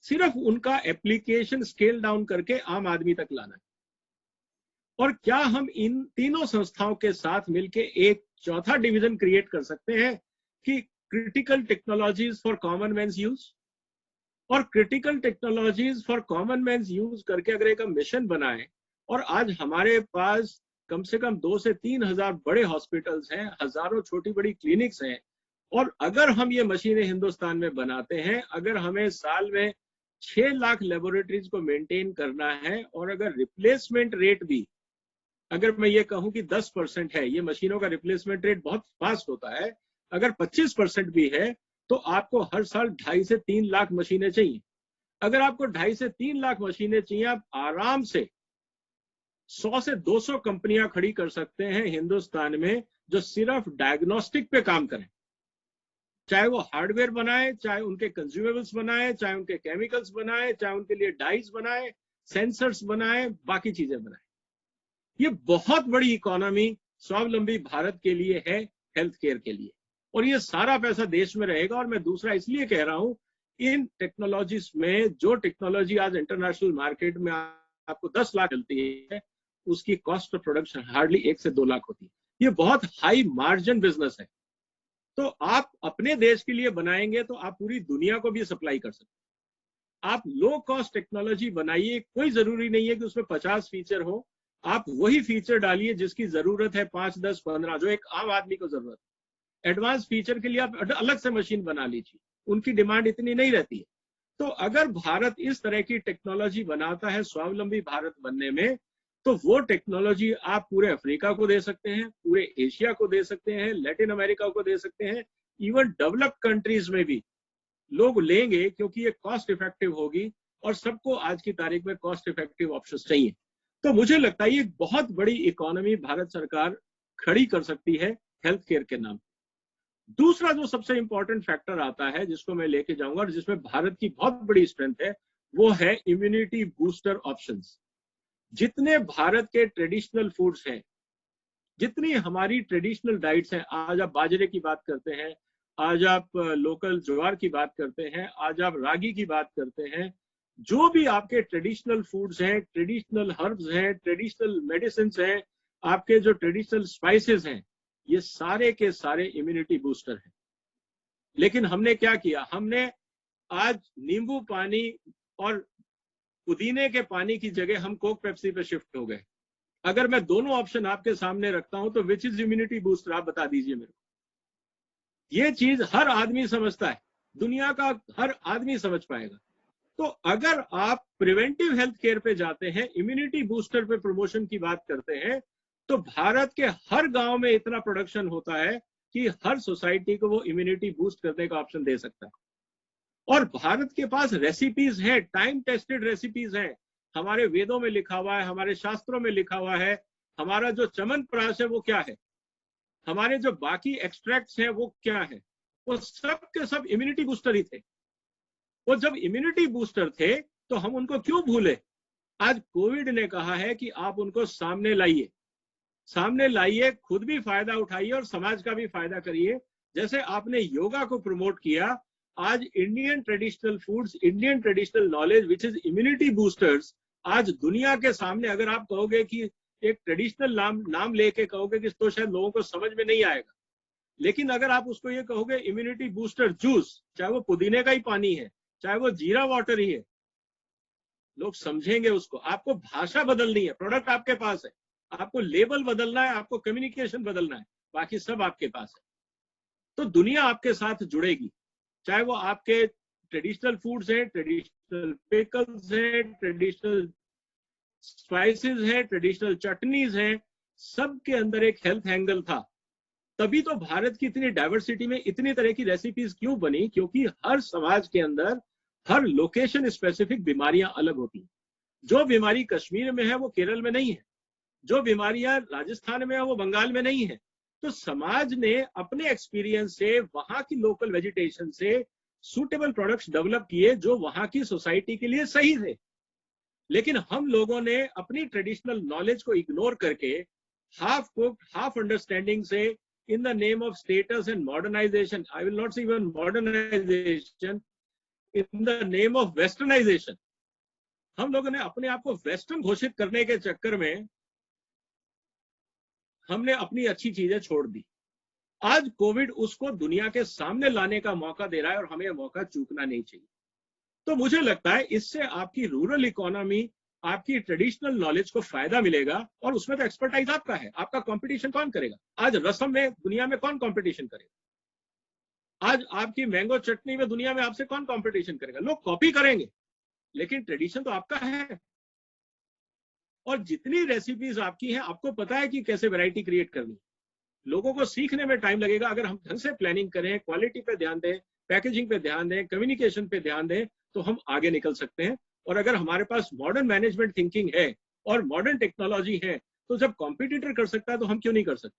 S3: सिर्फ उनका एप्लीकेशन स्केल डाउन करके आम आदमी तक लाना है। और क्या हम इन तीनों संस्थाओं के साथ मिलकर एक चौथा डिवीजन क्रिएट कर सकते हैं कि critical technologies for common man's use? और critical technologies for common man's use करके अगर एक मिशन बनाए, और आज हमारे पास कम से कम 2 से 3 हजार बड़े हॉस्पिटल्स हैं, हजारों छोटी बड़ी क्लिनिक्स हैं, और अगर हम ये मशीनें हिंदुस्तान में बनाते हैं, अगर हमें साल में 6 लाख लेबोरेटरीज को मेंटेन करना है, और अगर रिप्लेसमेंट रेट भी, अगर मैं ये कहूं कि 10% है, ये मशीनों का रिप्लेसमेंट रेट बहुत फास्ट होता है, अगर 25% भी है, तो आपको हर साल 2.5 से 3 लाख मशीनें चाहिए। अगर आपको 2.5 से 3 लाख मशीनें चाहिए, आप आराम से 100 से 200 कंपनियां खड़ी कर सकते हैं हिंदुस्तान में जो सिर्फ डायग्नोस्टिक पे काम करें। चाहे वो हार्डवेयर बनाए, चाहे उनके कंज्यूमेबल्स बनाए, चाहे उनके केमिकल्स बनाए, चाहे उनके लिए डाइस बनाए, सेंसर्स बनाए, बाकी चीजें बनाए। ये बहुत बड़ी इकोनॉमी स्वावलंबी भारत के लिए है, हेल्थ केयर के लिए। और ये सारा पैसा देश में रहेगा। और मैं दूसरा इसलिए कह रहा हूं, इन टेक्नोलॉजीज में जो टेक्नोलॉजी आज इंटरनेशनल मार्केट में आपको 10 लाख मिलती है, उसकी कॉस्ट ऑफ प्रोडक्शन हार्डली 1 से 2 लाख होती है। ये बहुत हाई मार्जिन बिजनेस है। तो आप अपने देश के लिए बनाएंगे तो आप पूरी दुनिया को भी सप्लाई कर सकते हैं। आप लो कॉस्ट टेक्नोलॉजी बनाइए, कोई जरूरी नहीं है कि उसमें 50 फीचर हो, आप वही फीचर डालिए जिसकी जरूरत है 5, 10, 15, जो एक आम आदमी को जरूरत है। एडवांस फीचर के लिए आप अलग से मशीन बना लीजिए, उनकी डिमांड इतनी नहीं रहती है। तो अगर भारत इस तरह की टेक्नोलॉजी बनाता है स्वावलंबी भारत बनने में, तो वो टेक्नोलॉजी आप पूरे अफ्रीका को दे सकते हैं, पूरे एशिया को दे सकते हैं, लैटिन अमेरिका को दे सकते हैं, इवन डेवलप्ड कंट्रीज में भी लोग लेंगे, क्योंकि ये कॉस्ट इफेक्टिव होगी और सबको आज की तारीख में कॉस्ट इफेक्टिव ऑप्शन चाहिए। तो मुझे लगता है ये बहुत बड़ी इकोनॉमी भारत सरकार खड़ी कर सकती है हेल्थ केयर के नाम। दूसरा जो सबसे इंपॉर्टेंट फैक्टर आता है जिसको मैं लेके जाऊंगा और जिसमें भारत की बहुत बड़ी स्ट्रेंथ है, वो है इम्यूनिटी बूस्टर ऑप्शंस। जितने भारत के ट्रेडिशनल फूड्स हैं, जितनी हमारी ट्रेडिशनल डाइट्स हैं, आज आप बाजरे की बात करते हैं, आज आप लोकल ज्वार की बात करते हैं, आज आप रागी की बात करते हैं, जो भी आपके ट्रेडिशनल फूड्स हैं, ट्रेडिशनल हर्ब्स हैं, ट्रेडिशनल मेडिसिन हैं, आपके जो ट्रेडिशनल स्पाइसेस हैं, ये सारे के सारे इम्यूनिटी बूस्टर हैं। लेकिन हमने क्या किया, हमने आज नींबू पानी और पुदीने के पानी की जगह हम कोक पेप्सी पे शिफ्ट हो गए। अगर मैं दोनों ऑप्शन आपके सामने रखता हूं तो विच इज इम्यूनिटी बूस्टर, आप बता दीजिए मेरे को। ये चीज हर आदमी समझता है, दुनिया का हर आदमी समझ पाएगा। तो अगर आप प्रिवेंटिव हेल्थ केयर पे जाते हैं, इम्यूनिटी बूस्टर पे प्रमोशन की बात करते हैं, तो भारत के हर गांव में इतना प्रोडक्शन होता है कि हर सोसाइटी को वो इम्यूनिटी बूस्ट करने का ऑप्शन दे सकता है। और भारत के पास रेसिपीज हैं, टाइम टेस्टेड रेसिपीज हैं, हमारे वेदों में लिखा हुआ है, हमारे शास्त्रों में लिखा हुआ है। हमारा जो च्यवनप्राश है वो क्या है, हमारे जो बाकी एक्सट्रैक्ट्स हैं वो क्या है, वो सब के सब इम्यूनिटी बूस्टर ही थे। वो जब इम्यूनिटी बूस्टर थे तो हम उनको क्यों भूले। आज कोविड ने कहा है कि आप उनको सामने लाइए, सामने लाइए, खुद भी फायदा उठाइए और समाज का भी फायदा करिए। जैसे आपने योगा को प्रमोट किया, आज Indian traditional foods, Indian traditional knowledge which is immunity boosters, आज दुनिया के सामने अगर आप कहोगे कि एक ट्रेडिशनल नाम लेके कहोगे कि तो शायद लोगों को समझ में नहीं आएगा, लेकिन अगर आप उसको ये कहोगे इम्यूनिटी बूस्टर जूस, चाहे वो पुदीने का ही पानी है, चाहे वो जीरा वाटर ही है, लोग समझेंगे उसको। आपको भाषा बदलनी है, प्रोडक्ट आपके पास है, आपको लेबल बदलना है, आपको कम्युनिकेशन बदलना है, बाकी सब आपके पास है। तो दुनिया आपके साथ जुड़ेगी, चाहे वो आपके ट्रेडिशनल फूड्स हैं, ट्रेडिशनल पिकल्स हैं, ट्रेडिशनल स्पाइसेस हैं, ट्रेडिशनल चटनीज हैं, सब के अंदर एक हेल्थ एंगल था। तभी तो भारत की इतनी डाइवर्सिटी में इतनी तरह की रेसिपीज क्यों बनी, क्योंकि हर समाज के अंदर हर लोकेशन स्पेसिफिक बीमारियां अलग होती हैं। जो बीमारी कश्मीर में है वो केरल में नहीं है, जो बीमारियां राजस्थान में है वो बंगाल में नहीं है। तो समाज ने अपने एक्सपीरियंस से, वहां की लोकल वेजिटेशन से सूटेबल प्रोडक्ट्स डेवलप किए जो वहां की सोसाइटी के लिए सही थे। लेकिन हम लोगों ने अपनी ट्रेडिशनल नॉलेज को इग्नोर करके हाफ कुक्ड, हाफ अंडरस्टैंडिंग से, in the name of status and modernization, I will not say even modernization, in the name of westernization, हम लोगों ने अपने आप को वेस्टर्न घोषित करने के चक्कर में हमने अपनी अच्छी चीजें छोड़ दी। आज कोविड उसको दुनिया के सामने लाने का मौका दे रहा है और हमें यह मौका चूकना नहीं चाहिए। तो मुझे लगता है इससे आपकी रूरल इकोनॉमी, आपकी ट्रेडिशनल नॉलेज को फायदा मिलेगा, और उसमें तो एक्सपर्टाइज आपका है। आपका कंपटीशन कौन करेगा? आज रसम में दुनिया में कौन कंपटीशन करेगा? आज आपकी मैंगो चटनी में दुनिया में आपसे कौन कंपटीशन करेगा? लोग कॉपी करेंगे, लेकिन ट्रेडिशन तो आपका है। और जितनी रेसिपीज आपकी हैं, आपको पता है कि कैसे वैरायटी क्रिएट करनी है। लोगों को सीखने में टाइम लगेगा। अगर हम ढंग से प्लानिंग करें, क्वालिटी पे ध्यान दें, पैकेजिंग पे ध्यान दें, कम्युनिकेशन पे ध्यान दें, तो हम आगे निकल सकते हैं। और अगर हमारे पास मॉडर्न मैनेजमेंट थिंकिंग है और मॉडर्न टेक्नोलॉजी है, तो जब कॉम्पिटिटर कर सकता है तो हम क्यों नहीं कर सकते?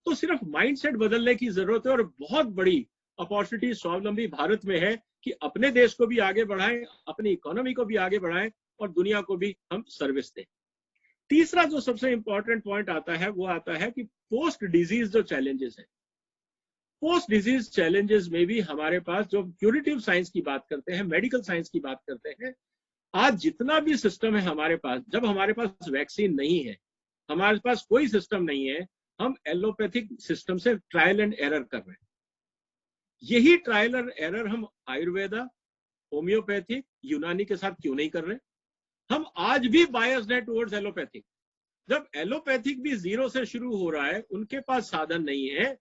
S3: तो सिर्फ माइंडसेट बदलने की जरूरत है, और बहुत बड़ी अपॉर्चुनिटी स्वावलंबी भारत में है कि अपने देश को भी आगे बढ़ाएं, अपनी इकोनॉमी को भी आगे बढ़ाएं और दुनिया को भी हम सर्विस दें। तीसरा जो सबसे इंपॉर्टेंट पॉइंट आता है वो आता है कि पोस्ट डिजीज जो चैलेंजेस है, पोस्ट डिजीज चैलेंजेस में भी हमारे पास जो क्यूरेटिव साइंस की बात करते हैं, मेडिकल साइंस की बात करते हैं, आज जितना भी सिस्टम है हमारे पास, जब हमारे पास वैक्सीन नहीं है, हमारे पास कोई सिस्टम नहीं है, हम एलोपैथिक सिस्टम से ट्रायल एंड एरर कर रहे हैं। यही ट्रायल एंड एरर हम आयुर्वेदा, होम्योपैथिक, यूनानी के साथ क्यों नहीं कर रहे? हम आज भी बायस्ड है टुवर्ड्स एलोपैथिक। जब एलोपैथिक भी जीरो से शुरू हो रहा है, उनके पास साधन नहीं है,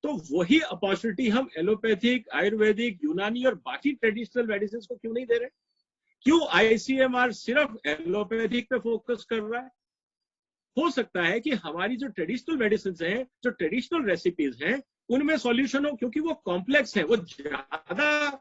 S3: तो वही अपॉर्चुनिटी हम एलोपैथिक, आयुर्वेदिक, यूनानी और बाकी ट्रेडिशनल मेडिसिन को क्यों नहीं दे रहे? क्यों आईसीएमआर सिर्फ एलोपैथिक पे फोकस कर रहा है? हो सकता है कि हमारी जो ट्रेडिशनल मेडिसिन हैं, जो ट्रेडिशनल रेसिपीज हैं, उनमें सॉल्यूशन हो, क्योंकि वो कॉम्प्लेक्स है, वो ज्यादा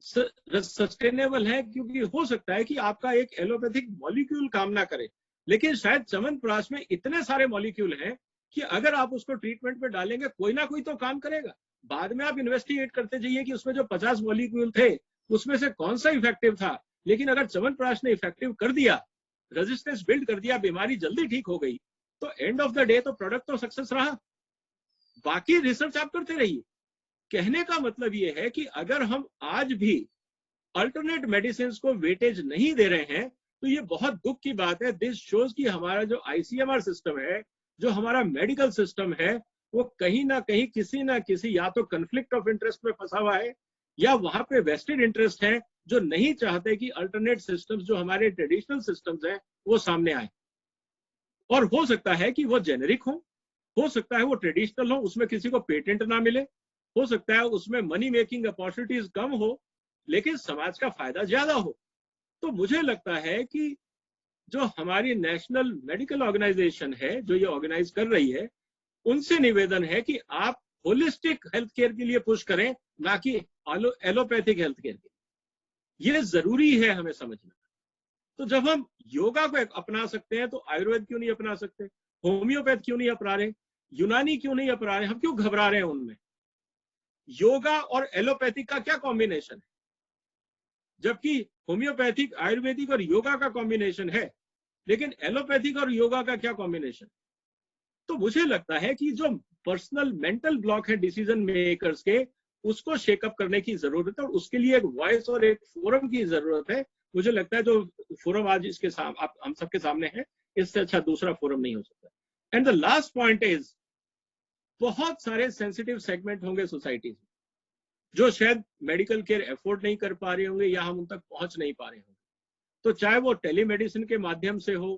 S3: सस्टेनेबल है। क्योंकि हो सकता है कि आपका एक एलोपैथिक मॉलिक्यूल काम ना करे, लेकिन शायद च्यवनप्राश में इतने सारे मॉलिक्यूल हैं कि अगर आप उसको ट्रीटमेंट में डालेंगे, कोई ना कोई तो काम करेगा। बाद में आप इन्वेस्टिगेट करते जाइए कि उसमें जो 50 मॉलिक्यूल थे, उसमें से कौन सा इफेक्टिव था। लेकिन अगर च्यवनप्राश ने इफेक्टिव कर दिया, रेजिस्टेंस बिल्ड कर दिया, बीमारी जल्दी ठीक हो गई, तो एंड ऑफ द डे तो प्रोडक्ट तो सक्सेस रहा। बाकी रिसर्च आप करते रहिए। कहने का मतलब ये है कि अगर हम आज भी अल्टरनेट मेडिसिन को वेटेज नहीं दे रहे हैं, तो ये बहुत दुख की बात है। दिस शोज कि हमारा जो आईसीएमआर सिस्टम है, जो हमारा मेडिकल सिस्टम है, वो कहीं ना कहीं किसी ना किसी या तो कन्फ्लिक्ट ऑफ इंटरेस्ट में फंसा हुआ है, या वहां पे वेस्टेड इंटरेस्ट है जो नहीं चाहते कि अल्टरनेट सिस्टम्स, जो हमारे ट्रेडिशनल सिस्टम्स हैं, वो सामने आए। और हो सकता है कि वो जेनेरिक हो सकता है वो ट्रेडिशनल हो, उसमें किसी को पेटेंट ना मिले, हो सकता है उसमें मनी मेकिंग अपॉर्चुनिटीज कम हो, लेकिन समाज का फायदा ज्यादा हो। तो मुझे लगता है कि जो हमारी नेशनल मेडिकल ऑर्गेनाइजेशन है, जो ये ऑर्गेनाइज कर रही है, उनसे निवेदन है कि आप होलिस्टिक हेल्थ केयर के लिए पुश करें, ना कि एलोपैथिक हेल्थ केयर के लिए। ये जरूरी है हमें समझना। तो जब हम योगा को अपना सकते हैं, तो आयुर्वेद क्यों नहीं अपना सकते? होम्योपैथ क्यों नहीं अपना रहे? यूनानी क्यों नहीं अपना रहे? हम क्यों घबरा रहे हैं उनमें? योगा और एलोपैथिक का क्या कॉम्बिनेशन है? जबकि होम्योपैथिक, आयुर्वेदिक और योगा का कॉम्बिनेशन है, लेकिन एलोपैथिक और योगा का क्या कॉम्बिनेशन? तो मुझे लगता है कि जो पर्सनल मेंटल ब्लॉक है डिसीजन मेकर्स के, उसको शेकअप करने की जरूरत है, और उसके लिए एक वॉइस और एक फोरम की जरूरत है। मुझे लगता है जो फोरम आज इसके सामने हम सबके सामने है, इससे अच्छा दूसरा फोरम नहीं हो सकता। And the last point is, बहुत सारे सेंसिटिव सेगमेंट होंगे सोसाइटी में जो शायद मेडिकल केयर एफोर्ड नहीं कर पा रहे होंगे, या हम उन तक पहुंच नहीं पा रहे होंगे। तो चाहे वो टेलीमेडिसिन के माध्यम से हो,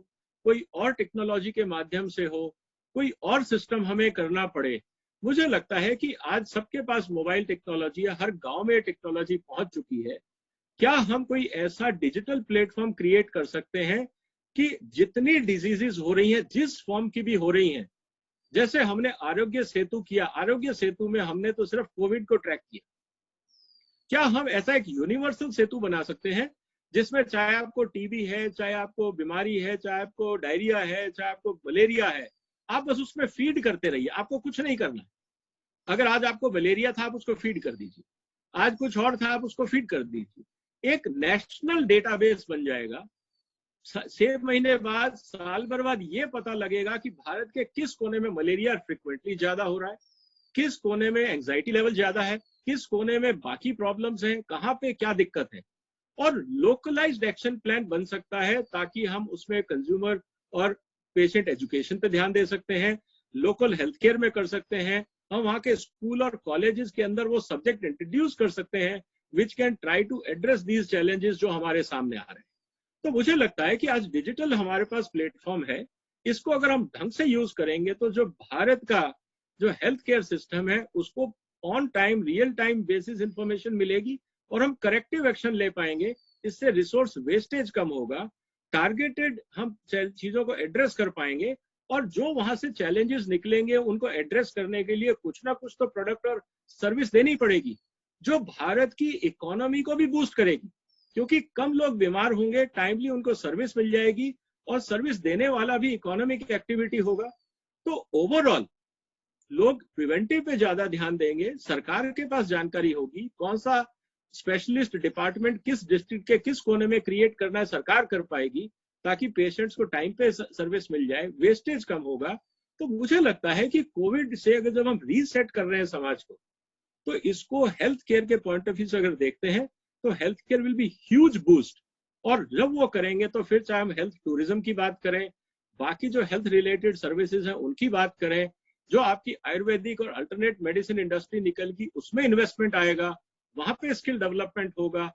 S3: कोई और टेक्नोलॉजी के माध्यम से हो, कोई और सिस्टम हमें करना पड़े, मुझे लगता है कि आज सबके पास मोबाइल टेक्नोलॉजी है, हर गांव में टेक्नोलॉजी पहुंच चुकी है। क्या हम कोई ऐसा डिजिटल प्लेटफॉर्म क्रिएट कर सकते हैं कि जितनी डिजीजेस हो रही हैं, जिस फॉर्म की भी हो रही हैं, जैसे हमने आरोग्य सेतु किया, आरोग्य सेतु में हमने तो सिर्फ कोविड को ट्रैक किया, क्या हम ऐसा एक यूनिवर्सल सेतु बना सकते हैं जिसमें चाहे आपको टीबी है, चाहे आपको बीमारी है, चाहे आपको डायरिया है, चाहे आपको मलेरिया है, आप बस उसमें फीड करते रहिए, आपको कुछ नहीं करना है। अगर आज आपको मलेरिया था, आप उसको फीड कर दीजिए, आज कुछ और था, आप उसको फीड कर दीजिए। एक नेशनल डेटाबेस बन जाएगा। 6 महीने बाद, साल भर बाद ये पता लगेगा कि भारत के किस कोने में मलेरिया फ्रिक्वेंटली ज्यादा हो रहा है, किस कोने में एंजाइटी लेवल ज्यादा है, किस कोने में बाकी प्रॉब्लम्स हैं, कहाँ पे क्या दिक्कत है। और लोकलाइज्ड एक्शन प्लान बन सकता है, ताकि हम उसमें कंज्यूमर और पेशेंट एजुकेशन पे ध्यान दे सकते हैं, लोकल हेल्थ केयर में कर सकते हैं, हम वहाँ के स्कूल और कॉलेजेस के अंदर वो सब्जेक्ट इंट्रोड्यूस कर सकते हैं which can try to address these challenges जो हमारे सामने आ रहे हैं। तो मुझे लगता है कि आज डिजिटल हमारे पास प्लेटफॉर्म है, इसको अगर हम ढंग से यूज करेंगे, तो जो भारत का जो हेल्थ केयर सिस्टम है, उसको on time, real time basis information मिलेगी, और हम करेक्टिव एक्शन ले पाएंगे। इससे रिसोर्स वेस्टेज कम होगा, टारगेटेड हम चीजों को एड्रेस कर पाएंगे, और जो वहां से चैलेंजेस निकलेंगे उनको एड्रेस करने के लिए कुछ ना कुछ तो प्रोडक्ट और सर्विस देनी पड़ेगी, जो भारत की इकोनॉमी को भी बूस्ट करेगी। क्योंकि कम लोग बीमार होंगे, टाइमली उनको सर्विस मिल जाएगी, और सर्विस देने वाला भी इकोनॉमिक एक्टिविटी होगा। तो ओवरऑल लोग प्रिवेंटिव पे ज्यादा ध्यान देंगे, सरकार के पास जानकारी होगी कौन सा स्पेशलिस्ट डिपार्टमेंट किस डिस्ट्रिक्ट के किस कोने में क्रिएट करना है, सरकार कर पाएगी, ताकि पेशेंट्स को टाइम पे सर्विस मिल जाए, वेस्टेज कम होगा। तो मुझे लगता है कि कोविड से अगर जब हम रीसेट कर रहे हैं समाज को, तो इसको हेल्थ केयर के पॉइंट ऑफ व्यू से अगर देखते हैं, तो health care will be huge boost. और जब वो करेंगे, तो फिर चाहे हम हेल्थ टूरिज्म की बात करें, बाकी जो हेल्थ रिलेटेड सर्विसेज हैं उनकी बात करें, जो आपकी आयुर्वेदिक और अल्टरनेट मेडिसिन इंडस्ट्री निकल की, उसमें इन्वेस्टमेंट आएगा, वहां पे स्किल डेवलपमेंट होगा।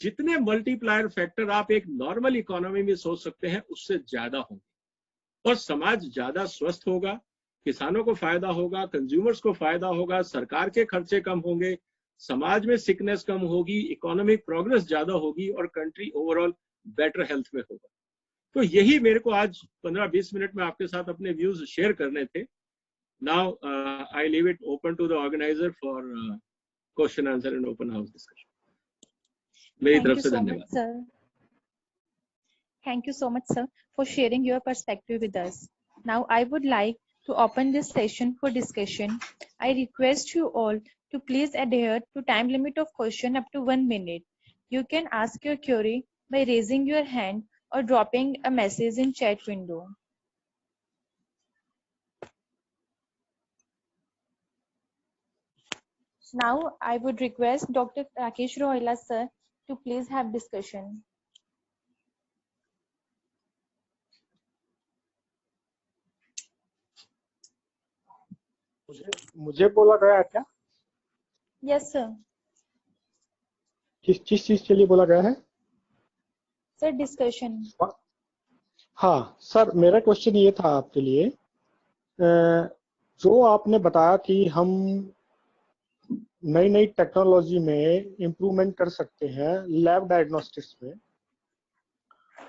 S3: जितने मल्टीप्लायर फैक्टर आप एक नॉर्मल इकोनॉमी में सोच सकते हैं, उससे ज्यादा होंगे। और समाज ज्यादा स्वस्थ होगा, किसानों को फायदा होगा, कंज्यूमर्स को फायदा होगा, सरकार के खर्चे कम होंगे, समाज में सिकनेस कम होगी, इकोनॉमिक प्रोग्रेस ज्यादा होगी और कंट्री ओवरऑल बेटर हेल्थ में होगा। तो यही मेरे को आज 15-20 मिनट में आपके साथ अपने व्यूज शेयर करने थे। Now I leave it open to the organiser for question answer and open house discussion. मेरी तरफ से धन्यवाद।
S1: Thank you so much, sir, for sharing your perspective with us. Now, I would like to open this session for discussion. I request you all to please adhere to time limit of question up to 1 minute. You can ask your query by raising your hand or dropping a message in chat window. Now, I would request Dr. Rakesh Rohila, sir, to please have discussion.
S4: मुझे बोला गया है क्या?
S1: Yes, sir.
S4: किस चीज के लिए बोला गया है?
S1: Sir discussion.
S4: हाँ सर, मेरा क्वेश्चन ये था आपके लिए, जो आपने बताया कि हम नई नई टेक्नोलॉजी में इम्प्रूवमेंट कर सकते हैं लैब डायग्नोस्टिक्स में,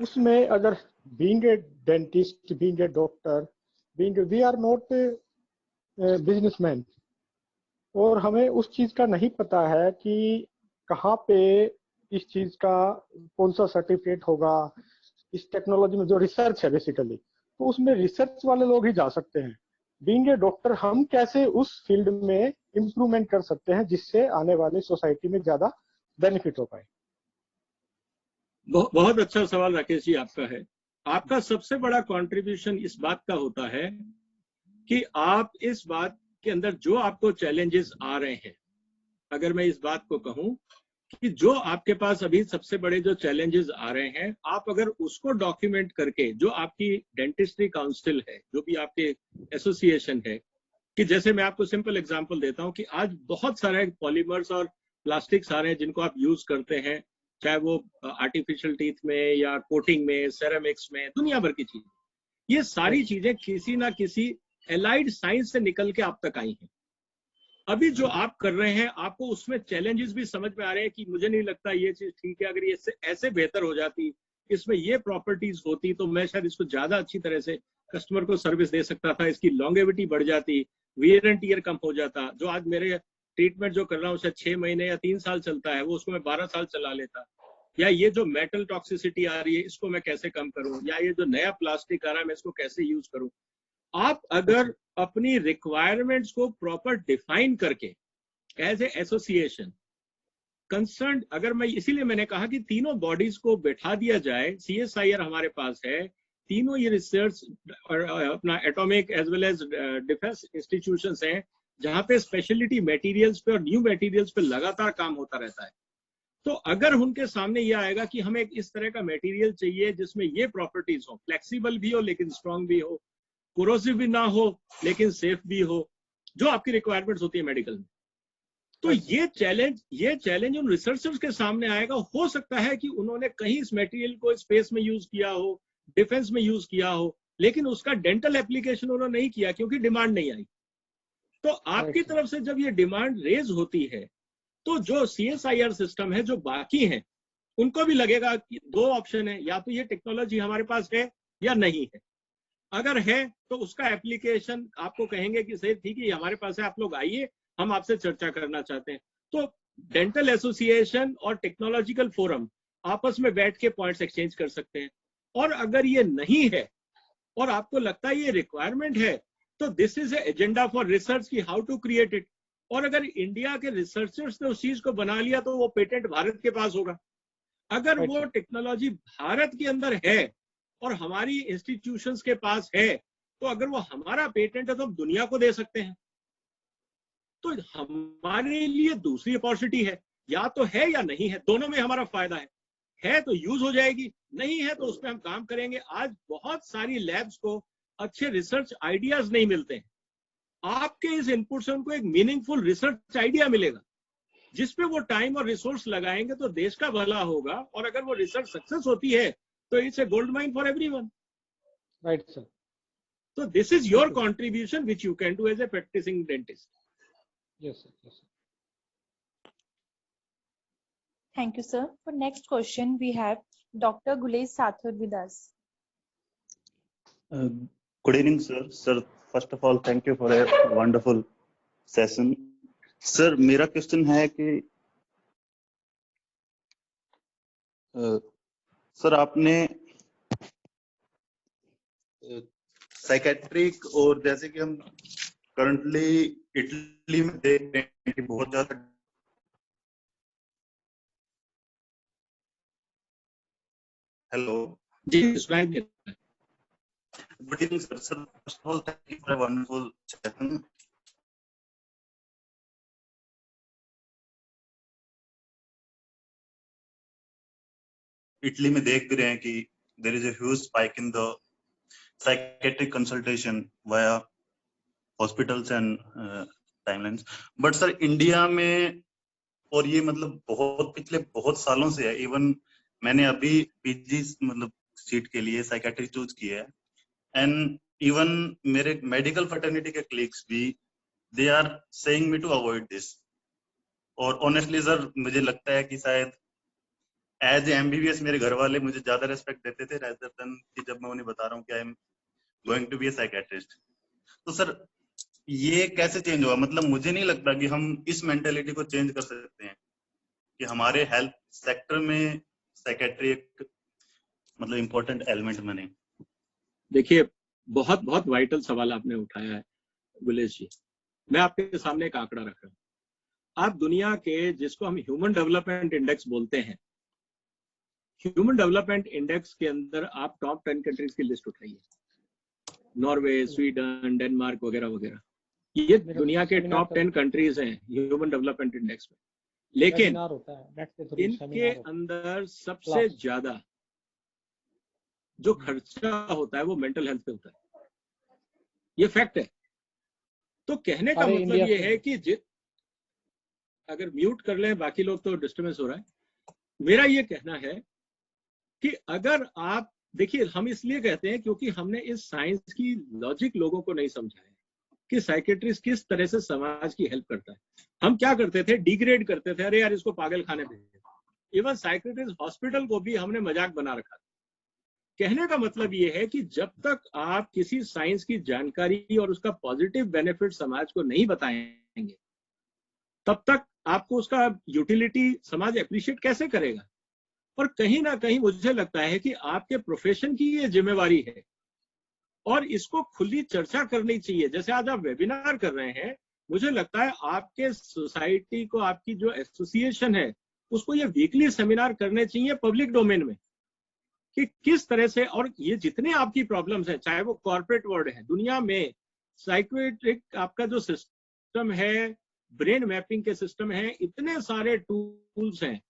S4: उसमें अगर being a dentist, being a doctor, we are not businessman, और हमें उस चीज का नहीं पता है कि कहाँ पे इस चीज का कौन सा सर्टिफिकेट होगा। इस टेक्नोलॉजी में जो रिसर्च है बेसिकली, तो उसमें रिसर्च वाले लोग ही जा सकते हैं। बीइंग ए डॉक्टर हम कैसे उस फील्ड में इम्प्रूवमेंट कर सकते हैं जिससे आने वाले सोसाइटी में ज्यादा बेनिफिट हो पाए?
S3: बहुत अच्छा सवाल राकेश जी आपका है। आपका सबसे बड़ा कंट्रीब्यूशन इस बात का होता है कि आप इस बात के अंदर जो आपको चैलेंजेस आ रहे हैं, अगर मैं इस बात को कहूं कि जो आपके पास अभी सबसे बड़े जो चैलेंजेस आ रहे हैं, आप अगर उसको डॉक्यूमेंट करके, जो आपकी डेंटिस्ट्री काउंसिल है, जो भी आपके एसोसिएशन है, कि जैसे मैं आपको सिंपल एग्जांपल देता हूं कि आज बहुत सारे पॉलीमर्स और प्लास्टिक्स आ रहे हैं जिनको आप यूज करते हैं, चाहे वो आर्टिफिशियल टीथ में या कोटिंग में, सेरेमिक्स में, दुनिया भर की चीज। ये सारी चीजें किसी ना किसी एलाइड साइंस से निकल के आप तक आई हैं। अभी जो आप कर रहे हैं, आपको उसमें चैलेंजेस भी समझ में आ रहे हैं कि मुझे नहीं लगता ये चीज ठीक है, अगर ये ऐसे बेहतर हो जाती, इसमें ये प्रॉपर्टीज होती, तो मैं शायद इसको ज्यादा अच्छी तरह से कस्टमर को सर्विस दे सकता था, इसकी लॉन्गेविटी बढ़ जाती, वियर एंड टियर कम हो जाता। जो आज मेरे ट्रीटमेंट जो कर रहा हूँ शायद 6 महीने या 3 साल चलता है, वो उसको मैं 12 साल चला लेता। या ये जो मेटल टॉक्सिसिटी आ रही है, इसको मैं कैसे कम करूं, या ये जो नया प्लास्टिक आ रहा है मैं इसको कैसे यूज करूं। आप अगर अपनी रिक्वायरमेंट्स को प्रॉपर डिफाइन करके एज ए एसोसिएशन कंसर्न, अगर मैं, इसीलिए मैंने कहा कि तीनों बॉडीज को बैठा दिया जाए। CSIR हमारे पास है, तीनों ये रिसर्च और अपना atomic as well as defence institutions हैं, जहां पे स्पेशलिटी मटेरियल्स पे और न्यू मटेरियल्स पे लगातार काम होता रहता है। तो अगर उनके सामने ये आएगा कि हमें एक इस तरह का मटेरियल चाहिए जिसमें ये प्रॉपर्टीज हो, फ्लेक्सिबल भी हो लेकिन स्ट्रांग भी हो, कोरोसिव भी ना हो लेकिन सेफ भी हो, जो आपकी रिक्वायरमेंट्स होती है मेडिकल में, तो ये चैलेंज उन रिसर्चर्स के सामने आएगा। हो सकता है कि उन्होंने कहीं इस मटेरियल को स्पेस में यूज किया हो, डिफेंस में यूज किया हो, लेकिन उसका डेंटल एप्लीकेशन उन्होंने नहीं किया क्योंकि डिमांड नहीं आई। तो आपकी तरफ से जब ये डिमांड रेज होती है, तो जो CSIR सिस्टम है, जो बाकी हैं, उनको भी लगेगा कि 2 ऑप्शन है, या तो ये टेक्नोलॉजी हमारे पास है या नहीं है। अगर है तो उसका एप्लीकेशन आपको कहेंगे कि सही ठीक है हमारे पास है, आप लोग आइए, हम आपसे चर्चा करना चाहते हैं। तो डेंटल एसोसिएशन और टेक्नोलॉजिकल फोरम आपस में बैठ के पॉइंट्स एक्सचेंज कर सकते हैं। और अगर ये नहीं है और आपको लगता है ये रिक्वायरमेंट है, तो this is agenda for research की हाउ टू क्रिएट इट। और अगर इंडिया के रिसर्चर्स ने उस चीज को बना लिया तो वो पेटेंट भारत के पास होगा। अगर वो टेक्नोलॉजी भारत के अंदर है और हमारी इंस्टीट्यूशंस के पास है, तो अगर वो हमारा पेटेंट है तो हम दुनिया को दे सकते हैं। तो हमारे लिए दूसरी अपॉर्चुनिटी है, या तो है या नहीं है, दोनों में हमारा फायदा है तो यूज हो जाएगी, नहीं है तो उस पर हम काम करेंगे। आज बहुत सारी लैब्स को अच्छे रिसर्च आइडियाज नहीं मिलते हैं, आपके इस इनपुट से उनको एक मीनिंगफुल रिसर्च आइडिया मिलेगा जिसपे वो टाइम और रिसोर्स लगाएंगे तो देश का भला होगा। और अगर वो रिसर्च सक्सेस होती है तो it's a gold mine for everyone.
S4: Right sir.
S3: So this is your contribution which you can do as a practicing dentist.
S4: Yes, sir. Yes, sir.
S1: Thank you, sir. For next question, we have Dr. Gulesh Sathur with us.
S5: Good evening, sir. Sir, first of all, thank you for a wonderful session. Sir, मेरा question है कि sir आपने psychiatric और जैसे कि हम currently Italy में देख रहे हैं कि बहुत ज्यादा हेलो
S3: जी सुनाई दे रहा है।
S5: Good evening sir. Sir first of all thank you for a wonderful session. Italy में देख भी रहे हैं कि there is a huge spike in the psychiatric consultation via hospitals and timelines. But sir India में और ये मतलब बहुत पिछले बहुत सालों से है. इवन मैंने अभी पीजी मतलब सीट के लिए साइकियाट्री चूज किया है एंड इवन मेरे मेडिकल फर्टर्निटी के कलीग्स भी they are saying me to avoid this. और ऑनेस्टली सर मुझे लगता है कि शायद एज एमबीबीएस मेरे घर वाले मुझे ज्यादा रेस्पेक्ट देते थे rather than कि जब मैं उन्हें बता रहा हूँ कि I am going to be a psychiatrist. तो सर ये कैसे चेंज हुआ? मतलब मुझे नहीं लगता कि हम इस मेंटेलिटी को चेंज कर सकते हैं कि हमारे हेल्थ सेक्टर में साइकियाट्री एक मतलब इम्पोर्टेंट एलिमेंट बने.
S3: देखिए बहुत बहुत वाइटल सवाल आपने उठाया है गुलेश जी. मैं आपके सामने एक आंकड़ा रख रहा हूँ. आप दुनिया के जिसको हम ह्यूमन डेवलपमेंट इंडेक्स बोलते हैं, ह्यूमन डेवलपमेंट इंडेक्स के अंदर आप टॉप 10 कंट्रीज की लिस्ट उठाइए. नॉर्वे, स्वीडन, डेनमार्क वगैरह वगैरह, ये दुनिया के टॉप 10 कंट्रीज हैं ह्यूमन डेवलपमेंट इंडेक्स में. लेकिन इनके अंदर सबसे ज्यादा जो खर्चा होता है वो मेंटल हेल्थ पे होता है. ये फैक्ट है. तो कहने का मतलब ये है कि अगर म्यूट कर लें, बाकी लोग तो डिस्टर्बेंस हो रहा है. मेरा ये कहना है कि अगर आप देखिए, हम इसलिए कहते हैं क्योंकि हमने इस साइंस की लॉजिक लोगों को नहीं समझाया कि साइकियाट्रिस्ट किस तरह से समाज की हेल्प करता है. हम क्या करते थे, डिग्रेड करते थे, अरे यार इसको पागल खाने पे. इवन साइकियाट्रिस्ट हॉस्पिटल को भी हमने मजाक बना रखा. कहने का मतलब ये है कि जब तक आप किसी साइंस की जानकारी और उसका पॉजिटिव बेनिफिट समाज को नहीं बताएंगे, तब तक आपको उसका यूटिलिटी समाज एप्रिशिएट कैसे करेगा. और कहीं ना कहीं मुझे लगता है कि आपके प्रोफेशन की ये जिम्मेवारी है और इसको खुली चर्चा करनी चाहिए. जैसे आज आप वेबिनार कर रहे हैं, मुझे लगता है आपके सोसाइटी को, आपकी जो एसोसिएशन है, उसको ये वीकली सेमिनार करने चाहिए पब्लिक डोमेन में कि किस तरह से, और ये जितने आपकी प्रॉब्लम्स हैं, चाहे वो कॉर्पोरेट वर्ल्ड है, दुनिया में साइकियाट्रिक आपका जो सिस्टम है, ब्रेन मैपिंग के सिस्टम है, इतने सारे टूल्स हैं.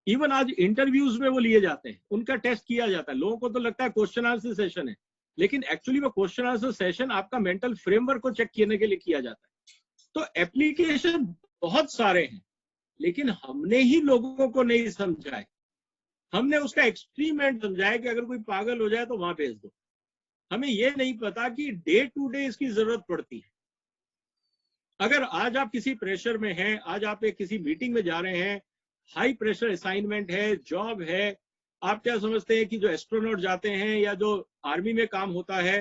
S3: इवन आज इंटरव्यूज में वो लिए जाते हैं, उनका टेस्ट किया जाता है. लोगों को तो लगता है क्वेश्चन आंसर सेशन है, लेकिन एक्चुअली वो क्वेश्चन आंसर सेशन आपका मेंटल फ्रेमवर्क को चेक करने के लिए किया जाता है. तो एप्लीकेशन बहुत सारे हैं, लेकिन हमने ही लोगों को नहीं समझाए. हमने उसका एक्सट्रीम एंड समझाया कि अगर कोई पागल हो जाए तो वहां भेज दो. हमें ये नहीं पता कि डे टू डे इसकी जरूरत पड़ती है. अगर आज आप किसी प्रेशर में हैं, आज आप एक किसी मीटिंग में जा रहे हैं, हाई प्रेशर असाइनमेंट है, जॉब है, आप क्या समझते हैं कि जो एस्ट्रोनॉट जाते हैं या जो आर्मी में काम होता है,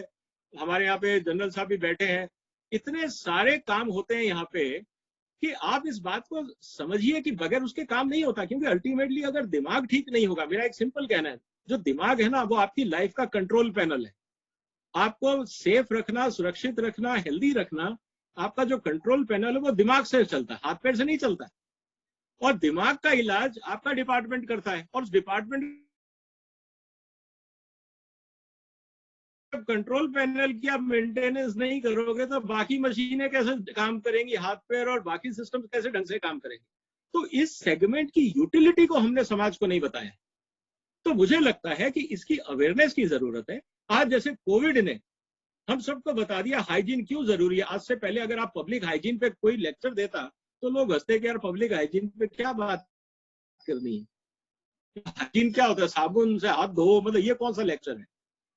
S3: हमारे यहाँ पे जनरल साहब भी बैठे हैं, इतने सारे काम होते हैं यहाँ पे कि आप इस बात को समझिए कि बगैर उसके काम नहीं होता. क्योंकि अल्टीमेटली अगर दिमाग ठीक नहीं होगा, मेरा एक सिंपल कहना है, जो दिमाग है ना वो आपकी लाइफ का कंट्रोल पैनल है. आपको सेफ रखना, सुरक्षित रखना, हेल्दी रखना, आपका जो कंट्रोल पैनल है वो दिमाग से चलता है, हाथ पैर से नहीं चलता है. और दिमाग का इलाज आपका डिपार्टमेंट करता है. और उस डिपार्टमेंट कंट्रोल पैनल की आप मेंटेनेंस नहीं करोगे तो बाकी मशीनें कैसे काम करेंगी, हाथ पैर और बाकी सिस्टम कैसे ढंग से काम करेंगे. तो इस सेगमेंट की यूटिलिटी को हमने समाज को नहीं बताया. तो मुझे लगता है कि इसकी अवेयरनेस की जरूरत है. आज जैसे कोविड ने हम सबको बता दिया हाइजीन क्यों जरूरी है. आज से पहले अगर आप पब्लिक हाइजीन पे कोई लेक्चर देता तो लोग हंसते कि यार पब्लिक हाइजीन पे क्या बात करनी है, हाइजीन क्या होता है, साबुन से हाथ धो, मतलब ये कौन सा लेक्चर है.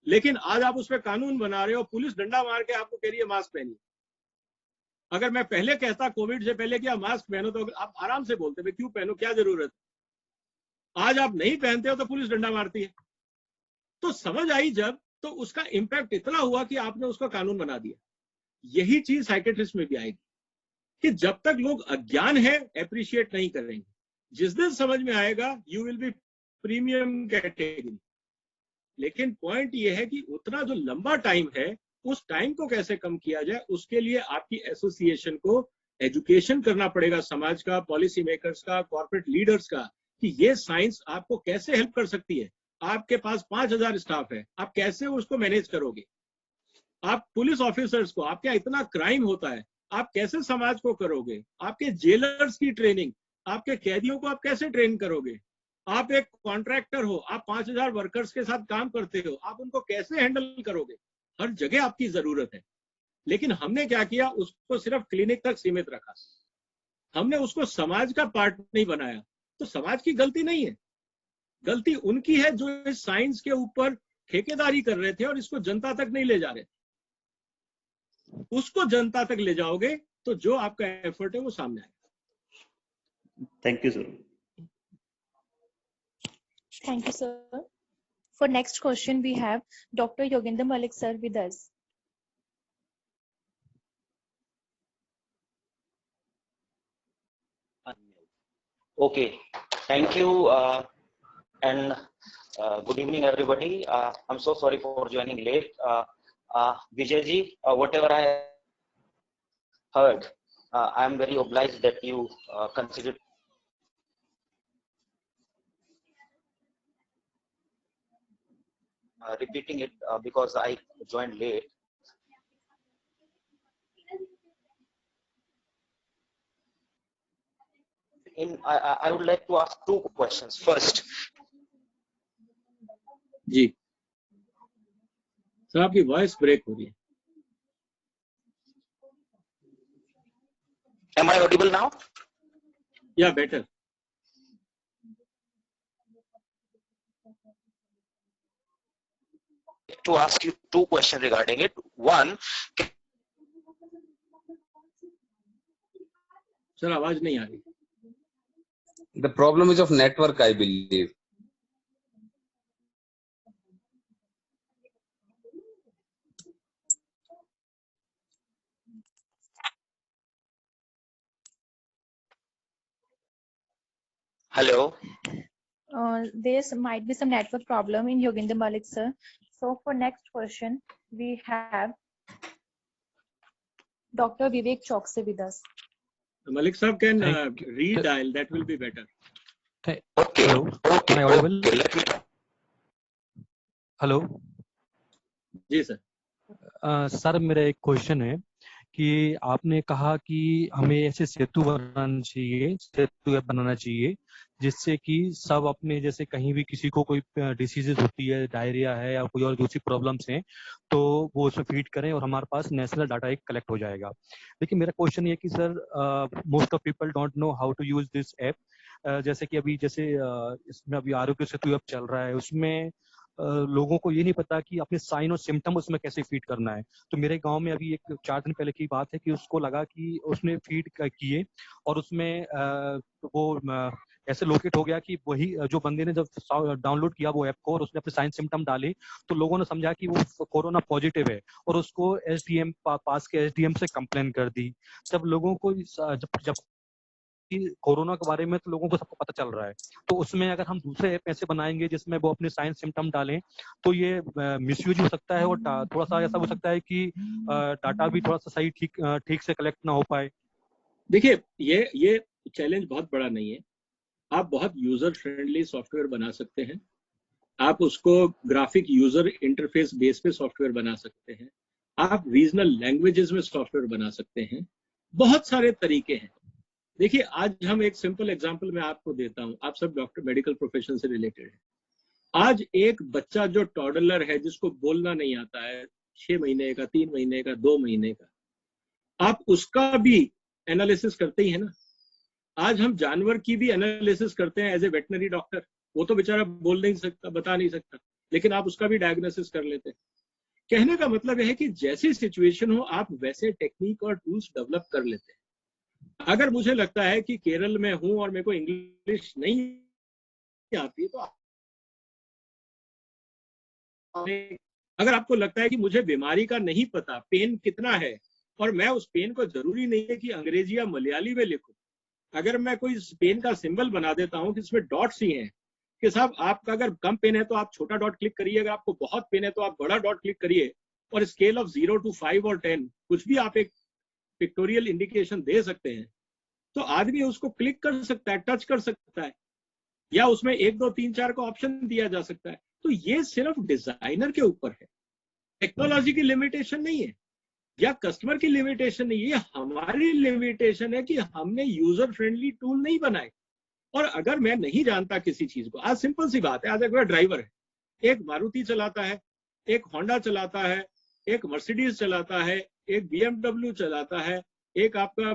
S3: लेकिन आज आप उस पर कानून बना रहे हो, पुलिस डंडा मार के आपको कह रही है मास्क पहनिए। अगर मैं पहले कहता कोविड से पहले कि आप मास्क पहनो, तो आप आराम से बोलते भाई क्यों पहनो, क्या जरूरत। आज आप नहीं पहनते हो तो पुलिस डंडा मारती है। तो समझ आई जब, तो उसका इंपैक्ट इतना हुआ कि आपने उसको कानून बना दिया। यही चीज साइकेट्रिस्ट में भी आएगी कि जब तक लोग अज्ञान है एप्रिशिएट नहीं करेंगे। जिस दिन समझ में आएगा you will be premium category. लेकिन पॉइंट ये है कि उतना जो लंबा टाइम है, उस टाइम को कैसे कम किया जाए, उसके लिए आपकी एसोसिएशन को एजुकेशन करना पड़ेगा, समाज का, पॉलिसी मेकर्स का, कॉर्पोरेट लीडर्स का, कि ये साइंस आपको कैसे हेल्प कर सकती है। आपके पास 5000 स्टाफ है, आप कैसे उसको मैनेज करोगे। आप पुलिस ऑफिसर्स को, आपके यहाँ इतना क्राइम होता है, आप कैसे समाज को करोगे। आपके जेलर्स की ट्रेनिंग, आपके कैदियों को आप कैसे ट्रेन करोगे। आप एक कॉन्ट्रैक्टर हो, आप 5000 वर्कर्स के साथ काम करते हो, आप उनको कैसे हैंडल करोगे। हर जगह आपकी जरूरत है। लेकिन हमने क्या किया, उसको सिर्फ क्लिनिक तक सीमित रखा, हमने उसको समाज का पार्ट नहीं बनाया। तो समाज की गलती नहीं है, गलती उनकी है जो इस साइंस के ऊपर ठेकेदारी कर रहे थे और इसको जनता तक नहीं ले जा रहे थे। उसको जनता तक ले जाओगे तो जो आपका एफर्ट है वो सामने आएगा।
S5: Thank you sir.
S1: Thank you, sir. For next question, we have Dr. Yogendra Malik, sir, with us.
S6: Okay, thank you, and good evening, everybody. I'm so sorry for joining late. Vijay ji, whatever I heard, I'm very obliged that you considered. Repeating it because I joined late. I would like to ask two questions. First,
S3: ji sir, आपकी voice break हो रही है।
S6: am I audible now?
S3: या better.
S6: To ask you two questions regarding it. One,
S3: sir आवाज नहीं आ रही।
S7: The problem is of network, I believe.
S6: hello.
S1: There might be some network problem in Yogendra Malik, sir. So for next question, we have Dr. Vivek Chokse with us.
S3: Malik sir can
S8: Thank you.
S3: redial, that will be better.
S6: Okay.
S8: Hello.
S6: Okay.
S8: Am I audible?
S6: Okay. Let me.
S8: Hello
S3: जी sir.
S8: Sir, मेरा एक question है कि आपने कहा कि हमें ऐसे सेतु बनाना चाहिए जिससे कि सब अपने, जैसे कहीं भी किसी को कोई डिसीजेज होती है, डायरिया है या कोई और दूसरी प्रॉब्लम्स हैं, तो वो उसमें फीड करें और हमारे पास नेशनल डाटा एक कलेक्ट हो जाएगा। लेकिन मेरा क्वेश्चन ये कि sir, most of people don't know how to use this app. जैसे कि अभी इसमें अभी आरोग्य सेतु ऐप चल रहा है, उसमें लोगों को ये नहीं पता कि अपने साइन और सिम्टम उसमें कैसे फीड करना है। तो मेरे गांव में अभी एक 4 दिन पहले की बात है कि उसको लगा कि उसने फीड किए और उसमें वो ऐसे लोकेट हो गया कि वही जो बंदे ने जब डाउनलोड किया वो ऐप को और उसने अपने साइन सिम्टम डाले, तो लोगों ने समझा कि वो कोरोना पॉजिटिव है और उसको एसडीएम पास के एसडीएम से कंप्लेन कर दी। जब लोगों को जब कोरोना के बारे में तो लोगों को सबको पता चल रहा है, तो उसमें अगर हम दूसरे ऐप ऐसे बनाएंगे जिसमें वो अपने साइन सिम्टम डालें, तो ये मिसयूज हो सकता है और थोड़ा सा ऐसा हो सकता है कि डाटा भी थोड़ा सा सही ठीक से कलेक्ट ना हो पाए।
S3: देखिए, ये चैलेंज बहुत बड़ा नहीं है। आप बहुत यूजर फ्रेंडली सॉफ्टवेयर बना सकते हैं, आप उसको ग्राफिक यूजर इंटरफेस बेस पे सॉफ्टवेयर बना सकते हैं, आप रीजनल लैंग्वेजेस में सॉफ्टवेयर बना सकते हैं, बहुत सारे तरीके हैं। देखिए, आज हम एक सिंपल एग्जांपल मैं आपको देता हूं, आप सब डॉक्टर मेडिकल प्रोफेशन से रिलेटेड है। आज एक बच्चा जो टॉडलर है, जिसको बोलना नहीं आता है, 6 महीने का, 3 महीने का, 2 महीने का, आप उसका भी एनालिसिस करते ही है ना। आज हम जानवर की भी एनालिसिस करते हैं एज ए वेटनरी डॉक्टर। वो तो बेचारा बोल नहीं सकता, बता नहीं सकता, लेकिन आप उसका भी डायग्नोसिस कर लेते हैं। कहने का मतलब यह है कि जैसी सिचुएशन हो आप वैसे टेक्निक और टूल्स डेवलप कर लेते हैं। अगर मुझे लगता है कि केरल में हूं और मेरे को इंग्लिश नहीं आती तो अगर आपको लगता है कि मुझे बीमारी का नहीं पता, पेन कितना है, और मैं उस पेन को जरूरी नहीं है कि अंग्रेजी या मलयाली में लिखूं, अगर मैं कोई पेन का सिंबल बना देता हूं कि इसमें डॉट्स ही हैं कि साहब आपका अगर कम पेन है तो आप छोटा डॉट क्लिक करिए, अगर आपको बहुत पेन है तो आप बड़ा डॉट क्लिक करिए, और स्केल ऑफ 0 to 5 और 10 कुछ भी आप एक पिक्टोरियल इंडिकेशन दे सकते हैं, तो आदमी उसको क्लिक कर सकता है, टच कर सकता है, या उसमें 1 2 3 4 का ऑप्शन दिया जा सकता है। तो ये सिर्फ डिजाइनर के ऊपर है, टेक्नोलॉजी की लिमिटेशन नहीं है या कस्टमर की लिमिटेशन नहीं है, ये हमारी लिमिटेशन है कि हमने यूजर फ्रेंडली टूल नहीं बनाए। और अगर मैं नहीं जानता किसी चीज को, आज सिंपल सी बात है, आज एक ड्राइवर है, एक मारुति चलाता है, एक होंडा चलाता है, एक मर्सिडीज चलाता है, एक BMW चलाता है, एक आपका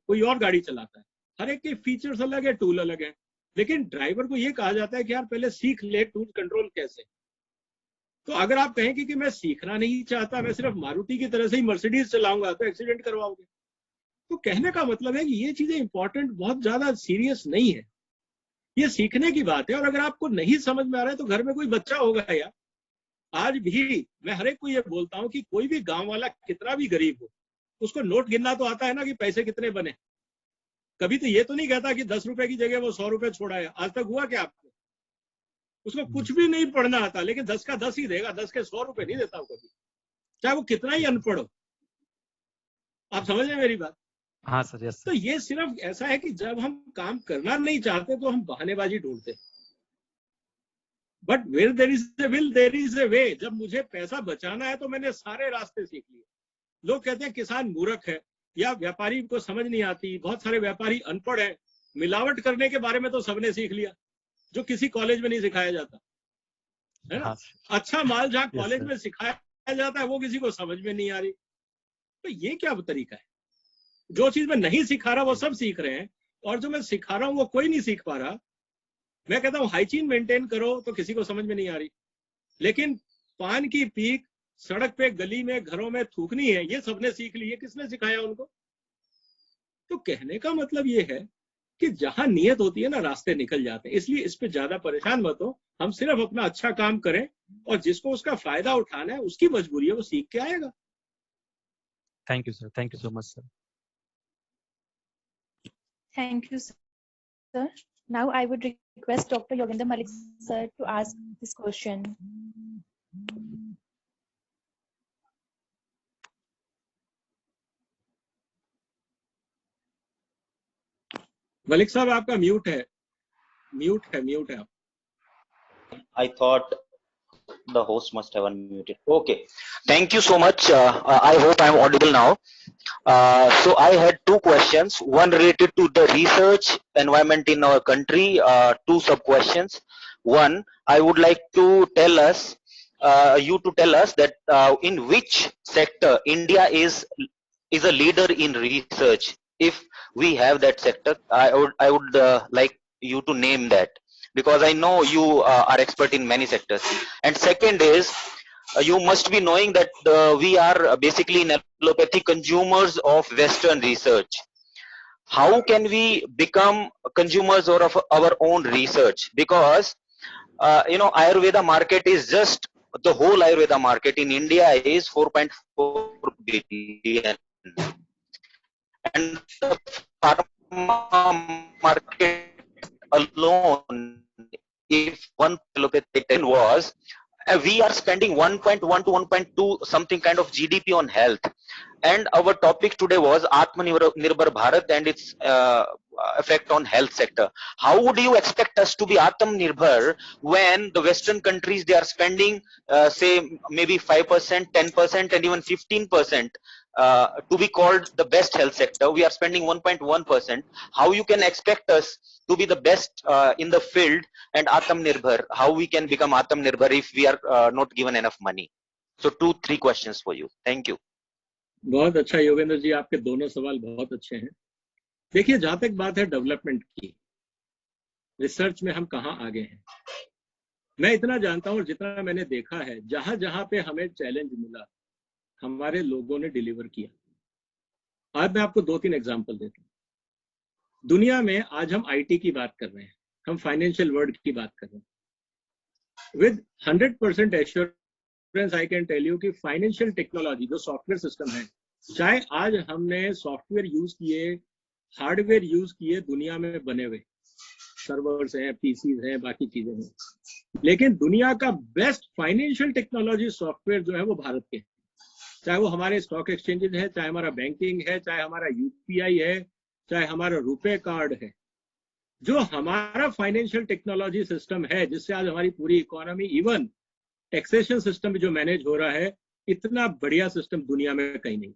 S3: कोई और गाड़ी चलाता है, हर एक के फीचर्स अलग है, टूल अलग है, लेकिन ड्राइवर को ये कहा जाता है कि यार पहले सीख ले टूल कंट्रोल कैसे। तो अगर आप कहेंगे कि मैं सीखना नहीं चाहता, मैं सिर्फ मारुति की तरह से ही मर्सिडीज चलाऊंगा, तो एक्सीडेंट करवाओगे। तो कहने का मतलब है कि ये चीजें इंपॉर्टेंट बहुत ज्यादा सीरियस नहीं है, ये सीखने की बात है। और अगर आपको नहीं समझ में आ रहा है तो घर में कोई बच्चा होगा, या आज भी मैं हर एक को ये बोलता हूँ कि कोई भी गांव वाला कितना भी गरीब हो, उसको नोट गिनना तो आता है ना कि पैसे कितने बने। कभी तो ये तो नहीं कहता कि 10 रुपए की जगह वो 100 रुपए छोड़ा है। आज तक हुआ क्या आपको? उसको कुछ भी नहीं पढ़ना आता, लेकिन 10 का 10 ही देगा, 10 के 100 रुपए नहीं देता वो कभी, चाहे वो कितना ही अनपढ़ हो। आप समझ रहे मेरी बात?
S8: हाँ सर, यस
S3: तो ये सिर्फ ऐसा है कि जब हम काम करना नहीं चाहते तो हम बहानेबाजी ढूंढते हैं। But where there is a will there is a way. जब मुझे पैसा बचाना है तो मैंने सारे रास्ते सीख लिए। लोग कहते हैं किसान मूर्ख है या व्यापारी को समझ नहीं आती, बहुत सारे व्यापारी अनपढ़ है। मिलावट करने के बारे में तो सबने सीख लिया, जो किसी कॉलेज में नहीं सिखाया जाता है ना। अच्छा माल जहाँ कॉलेज में सिखाया जाता है वो किसी को समझ में नहीं आ रही। तो ये क्या तरीका है? जो चीज मैं नहीं सिखा रहा वो सब सीख रहे हैं, और जो मैं सिखा रहा हूँ वो कोई नहीं सीख पा रहा। मैं कहता हूँ हाइजीन मेंटेन करो तो किसी को समझ में नहीं आ रही, लेकिन पान की पीक सड़क पे गली में घरों में थूकनी है ये सबने सीख ली है। किसने सिखाया उनको? तो कहने का मतलब ये है कि जहां नियत होती है ना, रास्ते निकल जाते हैं। इसलिए इस पे ज्यादा परेशान मत हो, हम सिर्फ अपना अच्छा काम करें, और जिसको उसका फायदा उठाना है उसकी मजबूरी है, वो सीख के आएगा।
S8: Thank you sir, thank you so much sir.
S1: Thank you, sir. Now I would request Dr. Yogendra Malik sir to ask this question.
S3: Malik साहब आपका म्यूट है, म्यूट है आप।
S6: I thought the host must have unmuted. Okay, thank you so much. I hope I'm audible now. So I had two questions, one related to the research environment in our country, two sub questions. One, I would like to tell us, you to tell us that in which sector India is a leader in research. If we have that sector, I would like you to name that, because I know you are expert in many sectors. And second is, you must be knowing that we are basically in allopathy consumers of Western research. How can we become consumers of our own research? Because you know, Ayurveda market is just, the whole Ayurveda market in India is 4.4 billion, and the pharma market alone, if one allopathic was, we are spending 1.1 to 1.2 something kind of GDP on health. And our topic today was Atmanirbhar Bharat and its effect on health sector. How would you expect us to be Atmanirbhar when the Western countries, they are spending say maybe 5%, 10% and even 15% to be called the best health sector? We are spending 1.1%. How you can expect us to be the best in the field and Atmanirbhar? How we can become Atmanirbhar if we are not given enough money? So 2-3 questions for you. Thank you.
S3: बहुत अच्छा योगेंद्र जी, आपके दोनों सवाल बहुत अच्छे हैं। देखिए, जहां तक बात है डेवलपमेंट की, रिसर्च में हम कहाँ आगे हैं। मैं इतना जानता हूँ और जितना मैंने देखा है, जहां जहां पे हमें चैलेंज मिला हमारे लोगों ने डिलीवर किया। आज मैं आपको 2-3 एग्जांपल देता हूँ। दुनिया में आज हम आईटी की बात कर रहे हैं, हम फाइनेंशियल वर्ल्ड की बात कर रहे हैं। With 100% assurance I can tell you कि फाइनेंशियल टेक्नोलॉजी जो सॉफ्टवेयर सिस्टम है, चाहे आज हमने सॉफ्टवेयर यूज किए, हार्डवेयर यूज किए, दुनिया में बने हुए सर्वर्स हैं, पीसीज हैं, बाकी चीजें हैं, लेकिन दुनिया का बेस्ट फाइनेंशियल टेक्नोलॉजी सॉफ्टवेयर जो है वो भारत के, चाहे वो हमारे स्टॉक एक्सचेंजेस है, चाहे हमारा बैंकिंग है, चाहे हमारा यूपीआई है, चाहे हमारा रुपए कार्ड है। जो हमारा फाइनेंशियल टेक्नोलॉजी सिस्टम है, जिससे आज हमारी पूरी इकोनॉमी, इवन टैक्सेशन सिस्टम भी जो मैनेज हो रहा है, इतना बढ़िया सिस्टम दुनिया में कहीं नहीं।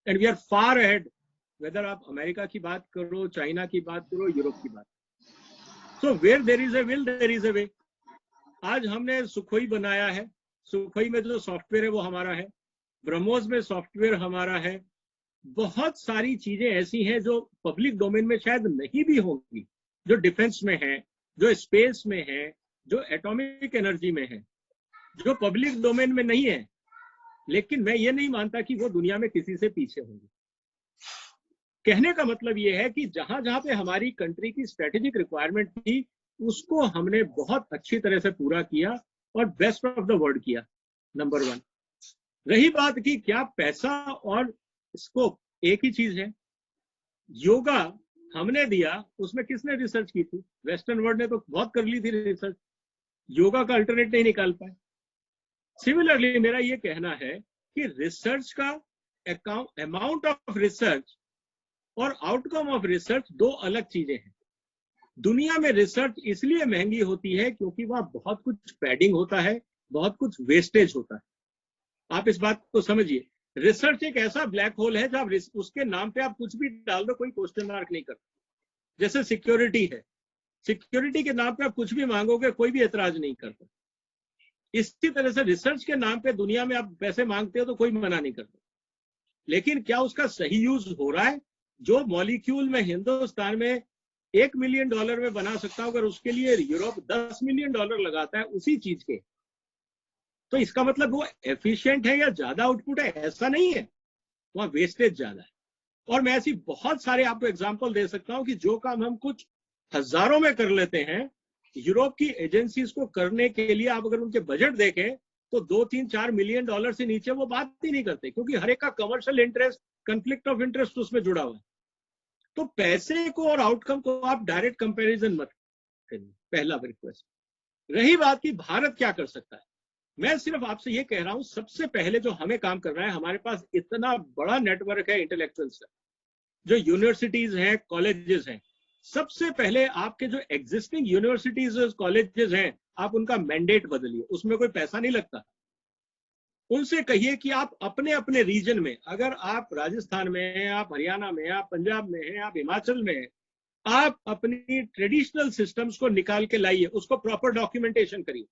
S3: And we are far ahead, whether आप अमेरिका की बात करो, चाइना की बात करो, यूरोप की बात। So where there is a will there is a way. आज हमने सुखोई बनाया है, सुखोई में जो सॉफ्टवेयर है वो हमारा है, ब्रह्मोस में सॉफ्टवेयर हमारा है। बहुत सारी चीजें ऐसी हैं जो पब्लिक डोमेन में शायद नहीं भी होंगी, जो डिफेंस में है, जो स्पेस में है, जो एटॉमिक एनर्जी में है, जो पब्लिक डोमेन में नहीं है, लेकिन मैं ये नहीं मानता कि वो दुनिया में किसी से पीछे होंगे। कहने का मतलब ये है कि जहां जहां पे हमारी कंट्री की स्ट्रेटेजिक रिक्वायरमेंट थी, उसको हमने बहुत अच्छी तरह से पूरा किया और बेस्ट ऑफ द वर्ल्ड किया, नंबर 1। रही बात कि क्या पैसा और स्कोप एक ही चीज है? योगा हमने दिया, उसमें किसने रिसर्च की थी? वेस्टर्न वर्ल्ड ने तो बहुत कर ली थी रिसर्च, योगा का अल्टरनेट नहीं निकाल पाए। सिमिलरली मेरा ये कहना है कि रिसर्च का अमाउंट ऑफ रिसर्च और आउटकम ऑफ रिसर्च दो अलग चीजें हैं। दुनिया में रिसर्च इसलिए महंगी होती है क्योंकि वहां बहुत कुछ पैडिंग होता है, बहुत कुछ वेस्टेज होता है। आप इस बात को समझिए, रिसर्च एक ऐसा ब्लैक होल है जब उसके नाम पे आप कुछ भी डाल दो, कोई क्वेश्चन मार्क नहीं करता। जैसे सिक्योरिटी है, सिक्योरिटी के नाम पे आप कुछ भी मांगोगे, कोई भी एतराज नहीं करता। इसी तरह से रिसर्च के नाम पे दुनिया में आप पैसे मांगते हो तो कोई मना नहीं करता, लेकिन क्या उसका सही यूज हो रहा है? जो मॉलिक्यूल में हिंदुस्तान में $1 मिलियन में बना सकता हूं, अगर उसके लिए यूरोप $10 मिलियन लगाता है उसी चीज के, तो इसका मतलब वो एफिशिएंट है या ज्यादा आउटपुट है? ऐसा नहीं है, वहां वेस्टेज ज्यादा है। और मैं ऐसी बहुत सारे आपको एग्जांपल दे सकता हूं कि जो काम हम कुछ हजारों में कर लेते हैं, यूरोप की एजेंसीज को करने के लिए आप अगर उनके बजट देखें तो $2-3-4 मिलियन से नीचे वो बात ही नहीं करते, क्योंकि हर एक का commercial interest, conflict of interest उसमें जुड़ा हुआ है। तो पैसे को और आउटकम को आप डायरेक्ट कंपैरिजन मत करिए, पहला रिक्वेस्ट। रही बात कि भारत क्या कर सकता है, मैं सिर्फ आपसे ये कह रहा हूं, सबसे पहले जो हमें काम करना है, हमारे पास इतना बड़ा नेटवर्क है इंटेलेक्चुअल्स का, जो यूनिवर्सिटीज हैं, कॉलेजेस हैं। सबसे पहले आपके जो एग्जिस्टिंग यूनिवर्सिटीज कॉलेजेस हैं, आप उनका मैंडेट बदलिए, उसमें कोई पैसा नहीं लगता। उनसे कहिए कि आप अपने अपने रीजन में, अगर आप राजस्थान में हैं, आप हरियाणा में हैं, आप पंजाब में हैं, आप हिमाचल में हैं, आप अपनी ट्रेडिशनल सिस्टम्स को निकाल के लाइए, उसको प्रॉपर डॉक्यूमेंटेशन करिए,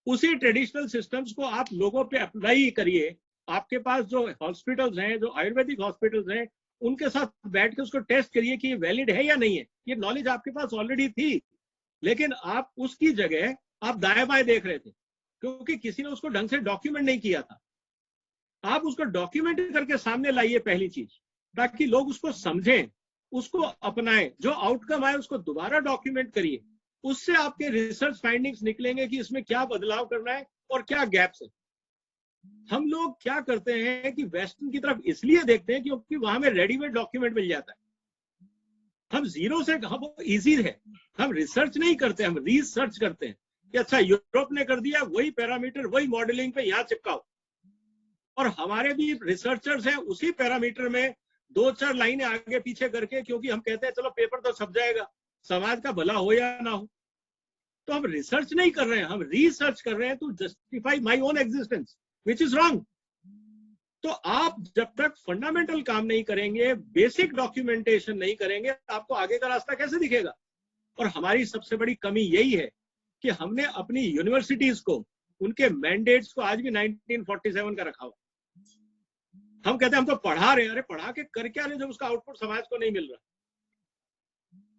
S3: उसी ट्रेडिशनल सिस्टम्स को आप लोगों पे अप्लाई करिए। आपके पास जो हॉस्पिटल्स हैं, जो आयुर्वेदिक हॉस्पिटल्स हैं, उनके साथ बैठ के उसको टेस्ट करिए कि ये वैलिड है या नहीं है। ये नॉलेज आपके पास ऑलरेडी थी, लेकिन आप उसकी जगह आप दाएं बाएं देख रहे थे क्योंकि किसी ने उसको ढंग से डॉक्यूमेंट नहीं किया था। आप उसको डॉक्यूमेंट करके सामने लाइए पहली चीज, ताकि लोग उसको समझें, उसको अपनाएं, जो आउटकम आए उसको दोबारा डॉक्यूमेंट करिए। उससे आपके रिसर्च फाइंडिंग्स निकलेंगे कि इसमें क्या बदलाव करना है और क्या गैप्स है। हम लोग क्या करते हैं कि वेस्टर्न की तरफ इसलिए देखते हैं क्योंकि वहां में रेडीमेड डॉक्यूमेंट मिल जाता है। हम जीरो से, हम इजी है, हम रिसर्च नहीं करते, हम रिसर्च करते हैं कि अच्छा यूरोप ने कर दिया, वही पैरामीटर, वही मॉडलिंग पे यहाँ चिपकाओ। और हमारे भी रिसर्चर्स हैं, उसी पैरामीटर में 2-4 लाइनें आगे पीछे करके, क्योंकि हम कहते हैं चलो पेपर तो छप जाएगा, समाज का भला हो या ना हो। तो हम रिसर्च नहीं कर रहे हैं, हम रिसर्च कर रहे हैं to justify my own existence, which is wrong. तो आप जब तक फंडामेंटल काम नहीं करेंगे, बेसिक डॉक्यूमेंटेशन नहीं करेंगे, आपको आगे का रास्ता कैसे दिखेगा? और हमारी सबसे बड़ी कमी यही है कि हमने अपनी यूनिवर्सिटीज को, उनके मैंडेट्स को आज भी 1947 का रखा हुआ। हम कहते हैं हम तो पढ़ा रहे हैं, अरे पढ़ा के कर क्या रहे जब उसका आउटपुट समाज को नहीं मिल रहा?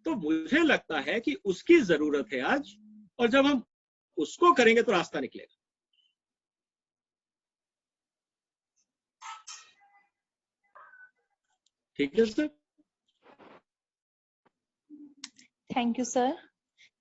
S3: तो मुझे लगता है कि उसकी जरूरत है आज। और जब हम उसको करेंगे तो रास्ता निकलेगा। ठीक है sir.
S1: Thank you, sir.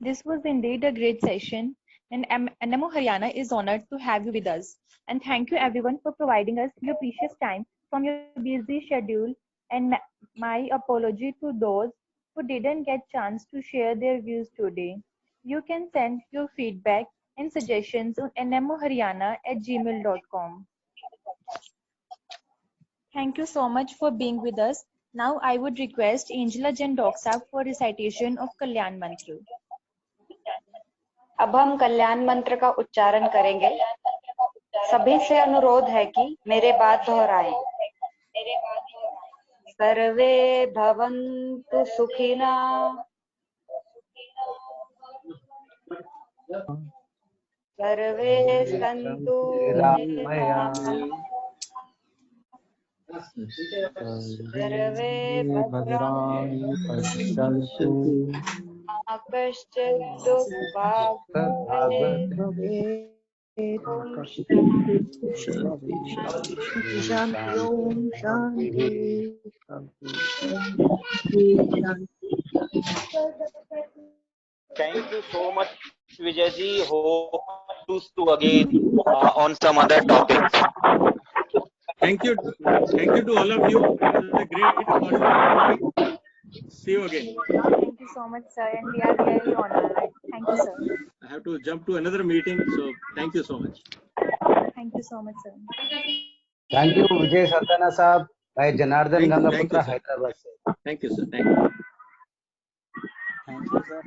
S1: This was indeed a great session, and NMO Haryana is honored to have you with us. And thank you everyone for providing us your precious time from your busy schedule. And my apology to those who didn't get chance to share their views today. You can send your feedback and suggestions on nmoharyana@gmail.com. Thank you so much for being with us. Now I would request Angela Jen Doksab for recitation of Kalyan Mantra.
S2: अब हम कल्याण मंत्र का उच्चारण करेंगे। सभी से अनुरोध है कि मेरे बाद दोहराएं। सर्वे भवन्तु सुखिना, सर्वे सन्तु निरामयाः, सर्वे भद्राणि पश्यन्तु, मा कश्चित् दुःखभाग् भवेत्।
S9: Shanti Om Shanti.
S6: Thank you so much, Vijayji. Hope to again on some other topics.
S3: Thank you to all of you. It was a great opportunity. See you again.
S1: Thank you so much, sir, and we are very honored. Thank you, sir.
S3: I have to jump to another meeting, so thank you so much.
S1: Thank you so much, sir.
S10: Thank you Vijay Sardana साहब, भाई Janardan
S3: Thank you,
S10: गंगापुत्रा
S3: sir.
S10: Hyderabad से।
S3: Thank you, sir. Thank you.
S10: Thank you sir.